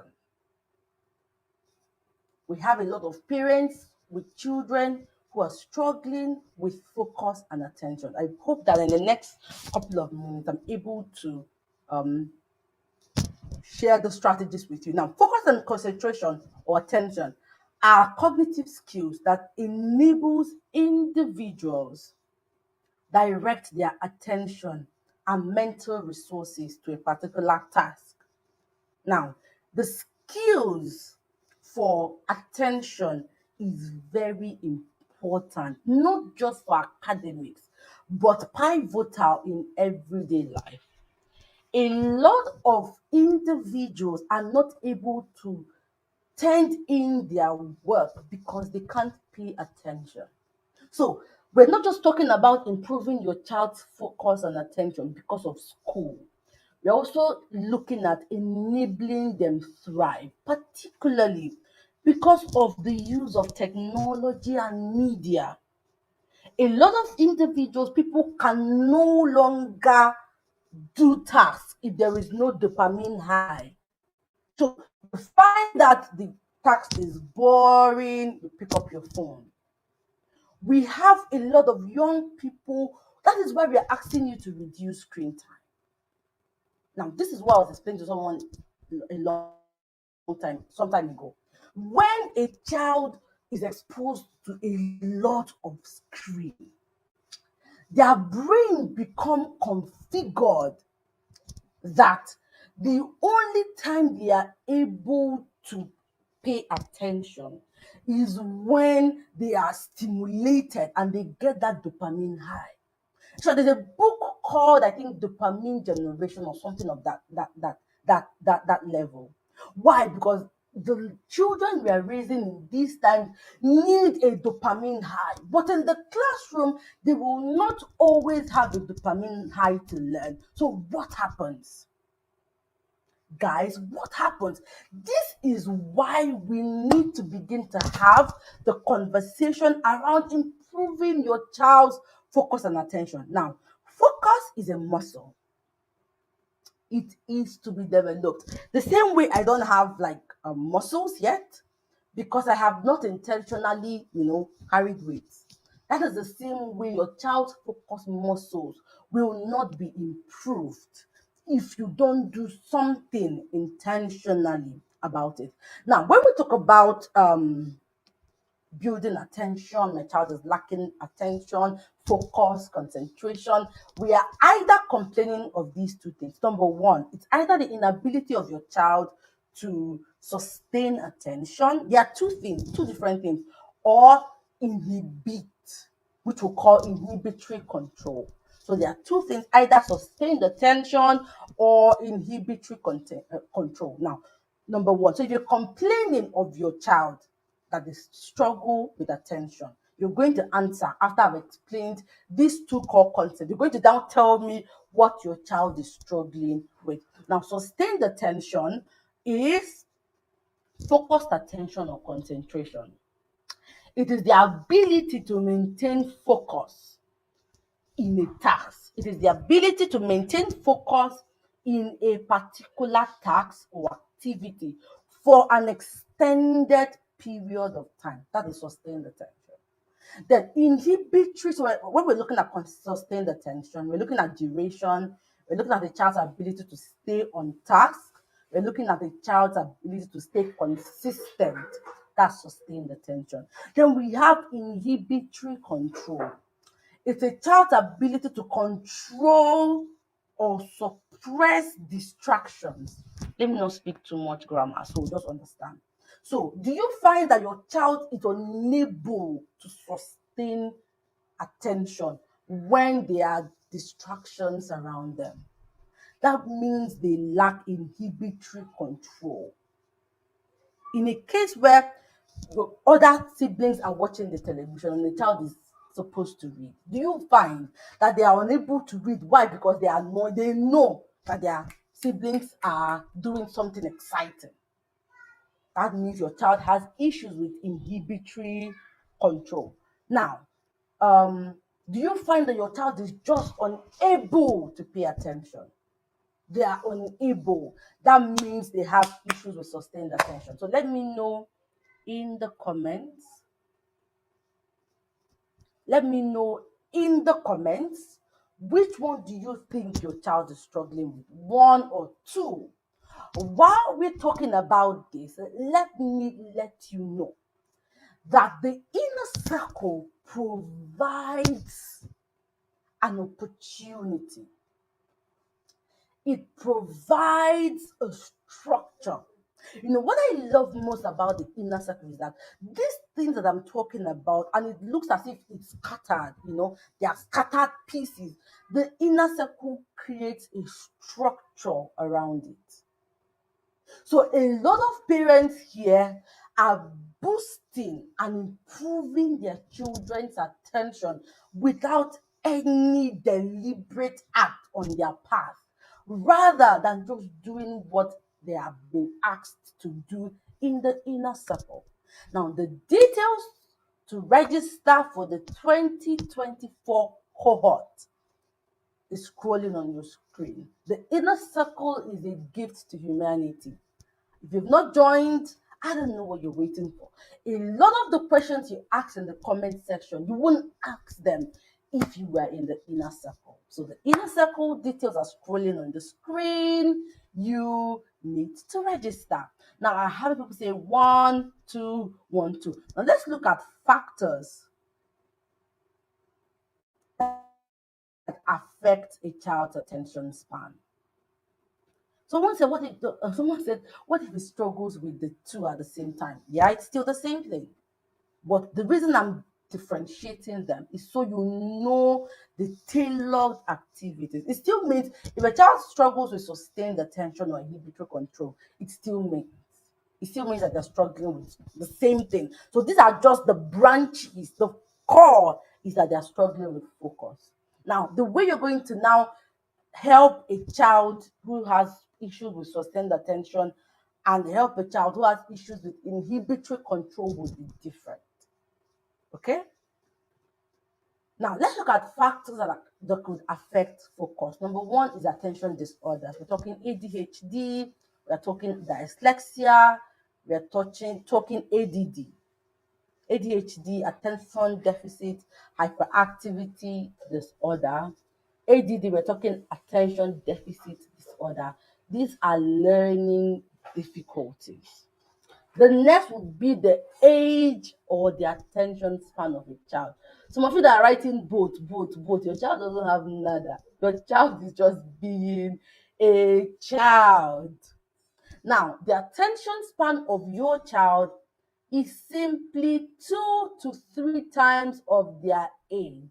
We have a lot of parents with children who are struggling with focus and attention. I hope that in the next couple of minutes, I'm able to um, share the strategies with you. Now, focus and concentration or attention are cognitive skills that enables individuals direct their attention and mental resources to a particular task. Now, the skills for attention is very important, not just for academics, but pivotal in everyday life. A lot of individuals are not able to turn in their work because they can't pay attention. So, we're not just talking about improving your child's focus and attention because of school. We're also looking at enabling them thrive, particularly because of the use of technology and media. A lot of individuals, people can no longer do tasks if there is no dopamine high. So you find that the task is boring, you pick up your phone. We have a lot of young people. That is why we are asking you to reduce screen time. Now, this is what I was explaining to someone a long some time ago. When a child is exposed to a lot of screen, their brain become configured that the only time they are able to pay attention is when they are stimulated and they get that dopamine high. So there's a book called, I think, Dopamine Generation or something of that level. Why? Because the children we are raising in these times need a dopamine high, but in the classroom they will not always have a dopamine high to learn. So what happens? Guys, what happens? This is why we need to begin to have the conversation around improving your child's focus and attention. Now, focus is a muscle. It is to be developed. The same way I don't have like muscles yet because I have not intentionally, carried weights. That is the same way your child's focus muscles will not be improved if you don't do something intentionally about it. Now, when we talk about building attention, my child is lacking attention, focus, concentration, we are either complaining of these two things. Number one, it's either the inability of your child to sustain attention. There are two things, two different things, or inhibit, which we call inhibitory control. So there are two things, either sustained attention or inhibitory control. Now, number one, so if you're complaining of your child that they struggle with attention, you're going to answer after I've explained these two core concepts. You're going to now tell me what your child is struggling with. Now, sustained attention is focused attention or concentration. It is the ability to maintain focus in a task. It is the ability to maintain focus in a particular task or activity for an extended period of time. That is sustained attention. Then inhibitory, so when we're looking at sustained attention, we're looking at duration, we're looking at the child's ability to stay on task, we're looking at the child's ability to stay consistent. That's sustained attention. Then we have inhibitory control. It's a child's ability to control or suppress distractions. Let me not speak too much grammar, so just understand. So, do you find that your child is unable to sustain attention when there are distractions around them. That means they lack inhibitory control. In a case where your other siblings are watching the television and the child is supposed to read, do you find that they are unable to read? Why? Because they know that their siblings are doing something exciting. That means your child has issues with inhibitory control. Now, do you find that your child is just unable to pay attention? They are unable. That means they have issues with sustained attention. So let me know in the comments. Let me know in the comments which one do you think your child is struggling with? One or two? While we're talking about this, let me let you know that the inner circle provides an opportunity. It provides a structure. You know, what I love most about the inner circle is that these things that I'm talking about, and it looks as if it's scattered, they are scattered pieces. The inner circle creates a structure around it. So a lot of parents here are boosting and improving their children's attention without any deliberate act on their part, rather than just doing what they have been asked to do in the inner circle. Now, the details to register for the 2024 cohort is scrolling on your screen. The inner circle is a gift to humanity. If you've not joined, I don't know what you're waiting for. A lot of the questions you ask in the comment section, you wouldn't ask them if you were in the inner circle. So the inner circle details are scrolling on the screen. You need to register. Now I have people say 1, 2, 1, 2. Now let's look at factors that affect a child's attention span. Someone said, what if he struggles with the two at the same time? Yeah, it's still the same thing. But the reason I'm differentiating them is so you know the tailored activities. It still means if a child struggles with sustained attention or inhibitory control, it still means that they're struggling with the same thing. So these are just the branches. The core is that they're struggling with focus. Now, the way you're going to now help a child who has issues with sustained attention and help a child who has issues with inhibitory control will be different. Okay? Now, let's look at factors that could affect focus. Number one is attention disorders. We're talking ADHD, we're talking dyslexia, we're talking ADD. ADHD, attention deficit hyperactivity disorder. ADD, we're talking attention deficit disorder. These are learning difficulties. The next would be the age or the attention span of a child. Some of you that are writing both. Your child doesn't have nada. Your child is just being a child. Now, the attention span of your child is simply 2 to 3 times of their age.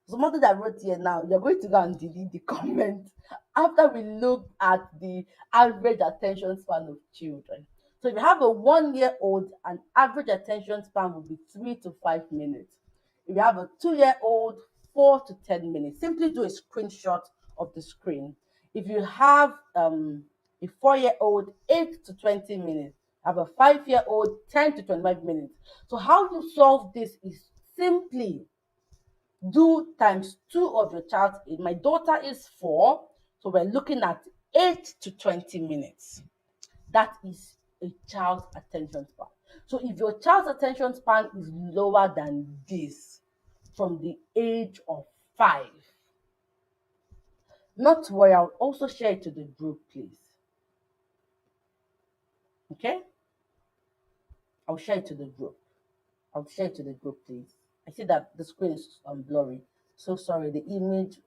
Somebody that wrote here now, you're going to go and delete the comment after we look at the average attention span of children. So if you have a 1-year-old, an average attention span will be 3 to 5 minutes. If you have a 2-year-old, 4 to 10 minutes. Simply do a screenshot of the screen. If you have a 4-year-old, 8 to 20 minutes. Have a 5-year-old, 10 to 25 minutes. So how you solve this is simply do times 2 of your child's age. My daughter is 4, so we're looking at 8 to 20 minutes. That is a child's attention span. So if your child's attention span is lower than this, from the age of 5, not to worry, I'll also share it to the group, please. Okay? I'll share it to the group. Please. I see that the screen is blurry. So sorry, the image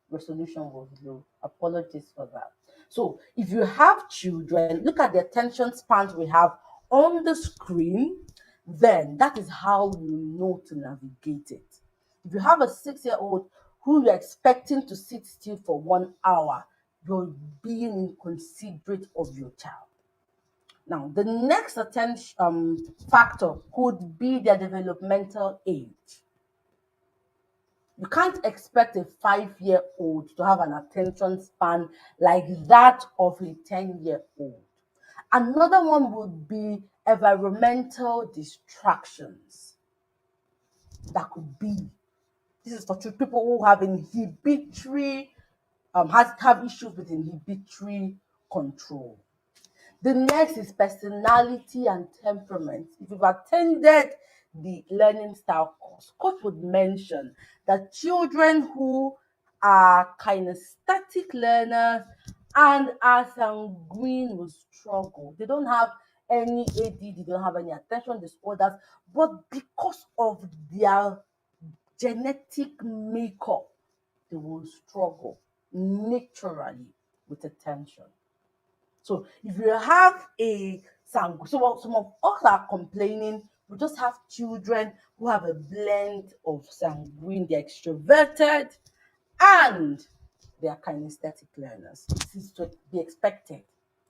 resolution was low. Apologies for that. So if you have children, look at the attention spans we have on the screen, then that is how you know to navigate it. If you have a 6-year-old who you're expecting to sit still for 1 hour, you're being inconsiderate of your child. Now, the next attention factor could be their developmental age. You can't expect a 5-year-old to have an attention span like that of a 10-year-old. Another one would be environmental distractions. That could be, this is for people who have inhibitory, have issues with inhibitory control. The next is personality and temperament. If you've attended the learning style course, coach would mention that children who are kinesthetic learners and are sanguine will struggle. They don't have any ADD, they don't have any attention disorders, but because of their genetic makeup, they will struggle naturally with attention. So if you have a some of us are complaining, we just have children who have a blend of sanguine, they're extroverted and they are kinesthetic learners. This is to be expected.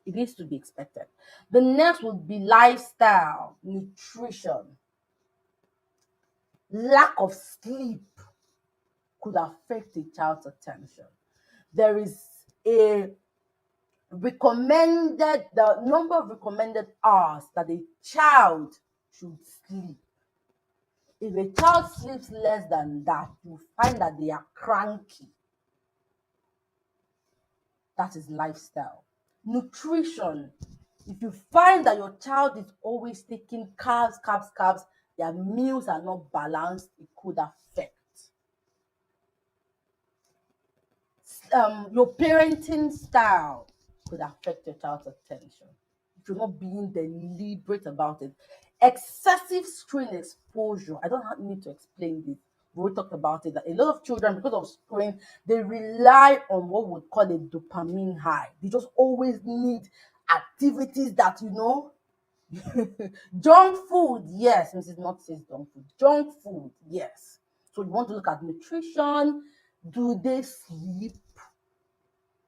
It is to be expected. The next would be lifestyle, nutrition, lack of sleep could affect a child's attention. There is a recommended the number of recommended hours that a child should sleep. If a child sleeps less than that, you find that they are cranky. That is lifestyle. Nutrition. If you find that your child is always taking carbs, their meals are not balanced, it could affect. Your parenting style could affect your child's attention if you're not being deliberate about it. Excessive screen exposure. I don't need to explain this. We talked about it that a lot of children, because of screen, they rely on what we would call a dopamine high. They just always need activities that junk food, yes. Mrs. Not says junk food. Junk food, yes. So you want to look at nutrition. Do they sleep?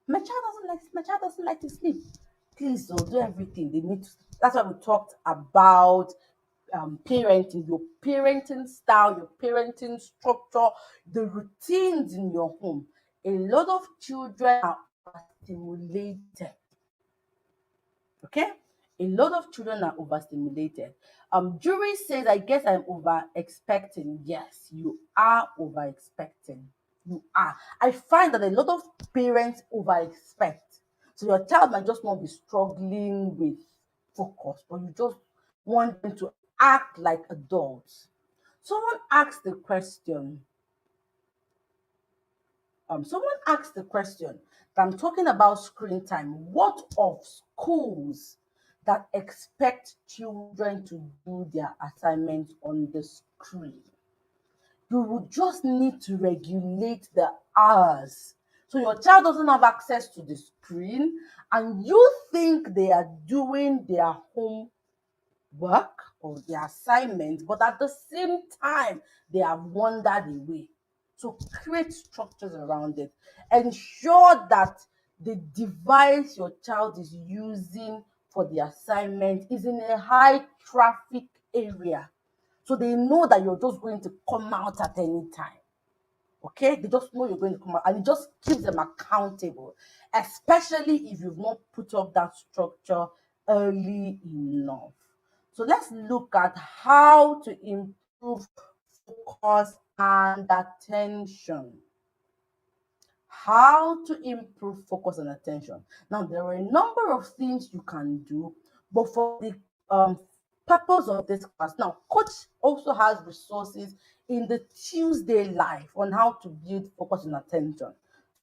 My child doesn't like to sleep. Please do everything they need to. That's why we talked about parenting, your parenting style, your parenting structure, the routines in your home. A lot of children are overstimulated. Okay, a lot of children are overstimulated. Jury says, I guess I'm over expecting. Yes, you are over expecting. You are. I find that a lot of parents over expect. So your child might just not be struggling with focus, but you just want them to act like adults. Someone asked the question, someone asked the question that I'm talking about screen time. What of schools that expect children to do their assignments on the screen? You would just need to regulate the hours. So your child doesn't have access to the screen and you think they are doing their home work or their assignment, but at the same time, they have wandered away. So create structures around it. Ensure that the device your child is using for the assignment is in a high traffic area. So they know that you're just going to come out at any time. Okay, they just know you're going to come out and it just keeps them accountable, especially if you've not put up that structure early enough. So let's look at how to improve focus and attention. How to improve focus and attention. Now, there are a number of things you can do, but for the purpose of this class, now, coach also has resources in the Tuesday live on how to build focus and attention.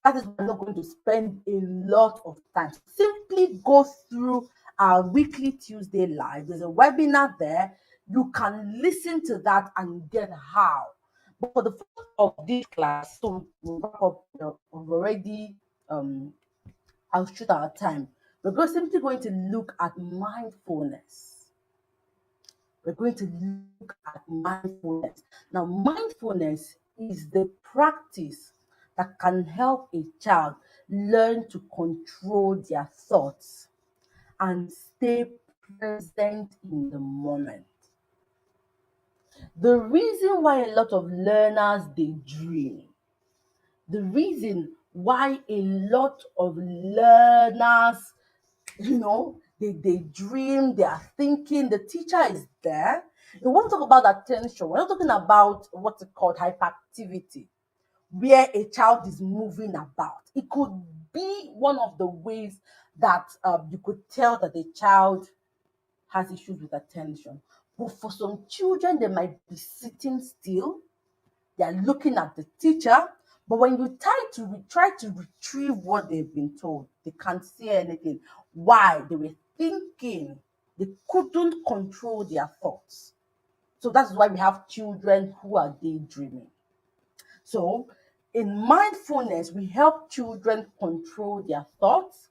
That is why I'm not going to spend a lot of time. Simply go through our weekly Tuesday live. There's a webinar there. You can listen to that and get how. But for the first of this class, so we'll wrap up. We've already outshoot our time. Simply going to look at mindfulness. We're going to look at mindfulness. Now, mindfulness is the practice that can help a child learn to control their thoughts and stay present in the moment. The reason why a lot of learners they dream, the reason why a lot of learners, they dream, they are thinking, the teacher is there. And when we talk about attention, we're not talking about what's called hyperactivity, where a child is moving about. It could be one of the ways that you could tell that the child has issues with attention. But for some children, they might be sitting still, they are looking at the teacher, but when you try to retrieve what they've been told, they can't see anything. Why? They were thinking. They couldn't control their thoughts. So that's why we have children who are daydreaming. So in mindfulness, we help children control their thoughts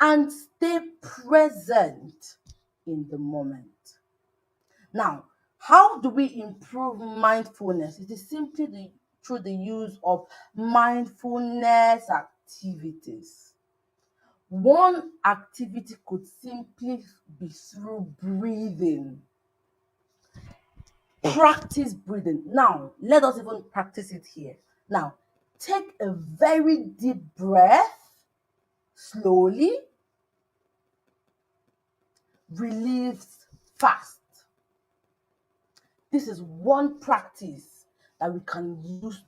and stay present in the moment. Now, how do we improve mindfulness? It is simply through the use of mindfulness activities. One activity could simply be through breathing. Practice breathing. Now, let us even practice it here. Now, take a very deep breath slowly, release fast. This is one practice that we can use.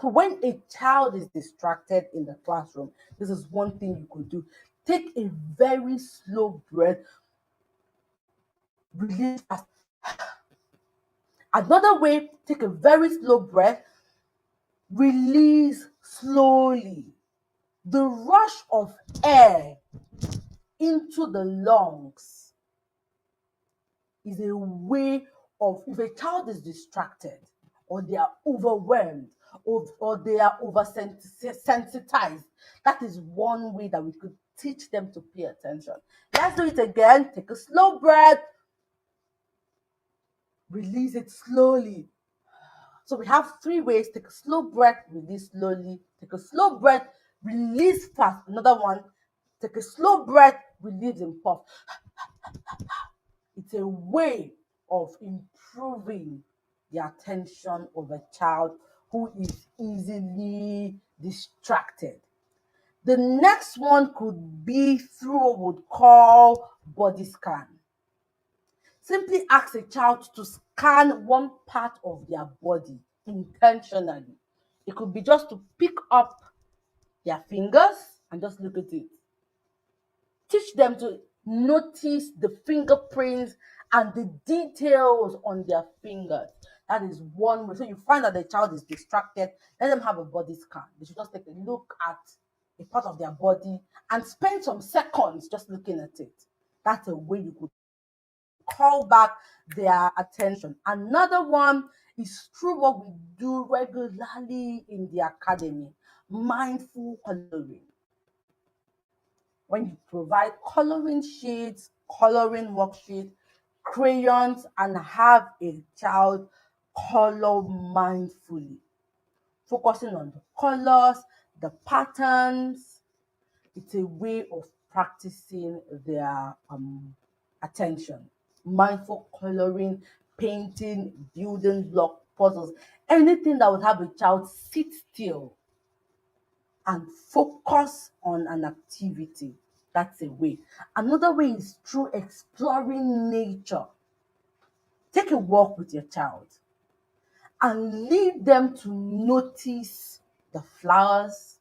So when a child is distracted in the classroom, this is one thing you could do. Take a very slow breath, release fast. Another way, take a very slow breath, release slowly. The rush of air into the lungs is a way of, if a child is distracted or they are overwhelmed or they are oversensitized, that is one way that we could teach them to pay attention. Let's do it again. Take a slow breath, release it slowly. So we have three ways. Take a slow breath, release slowly. Take a slow breath, release fast. Another one, take a slow breath, release and puff. It's a way of improving the attention of a child who is easily distracted. The next one could be through what we would call body scan. Simply ask a child to scan one part of their body intentionally. It could be just to pick up their fingers and just look at it. Teach them to notice the fingerprints and the details on their fingers. That is one way. So you find that the child is distracted, let them have a body scan. They should just take a look at a part of their body and spend some seconds just looking at it. That's a way you could call back their attention. Another one is through what we do regularly in the academy, mindful coloring. When you provide coloring sheets, coloring worksheets, crayons, and have a child color mindfully, focusing on the colors, the patterns. It's a way of practicing their attention. Mindful coloring, painting, building block puzzles, anything that would have a child sit still and focus on an activity. That's a way. Another way is through exploring nature. Take a walk with your child and lead them to notice the flowers,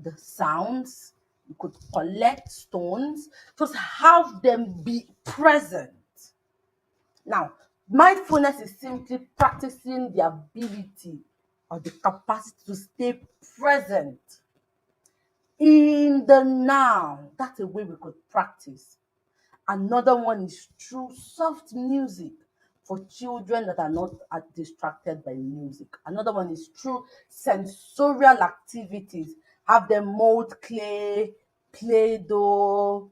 the sounds. You could collect stones, just have them be present. Now, mindfulness is simply practicing the ability or the capacity to stay present in the now. That's a way we could practice. Another one is through soft music for children that are not distracted by music. Another one is through sensorial activities. Have them mold clay, play doh,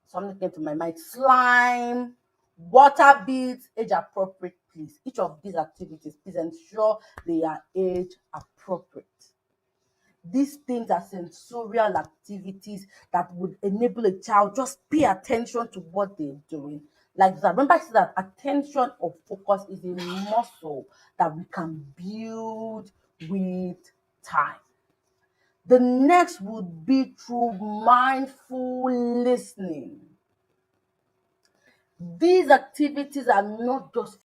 something came to my mind, slime, Water beads, age appropriate, please. Each of these activities, please ensure they are age appropriate. These things are sensorial activities that would enable a child just pay attention to what they're doing. Like that. Remember, I said that attention or focus is a muscle that we can build with time. The next would be through mindful listening. These activities are not just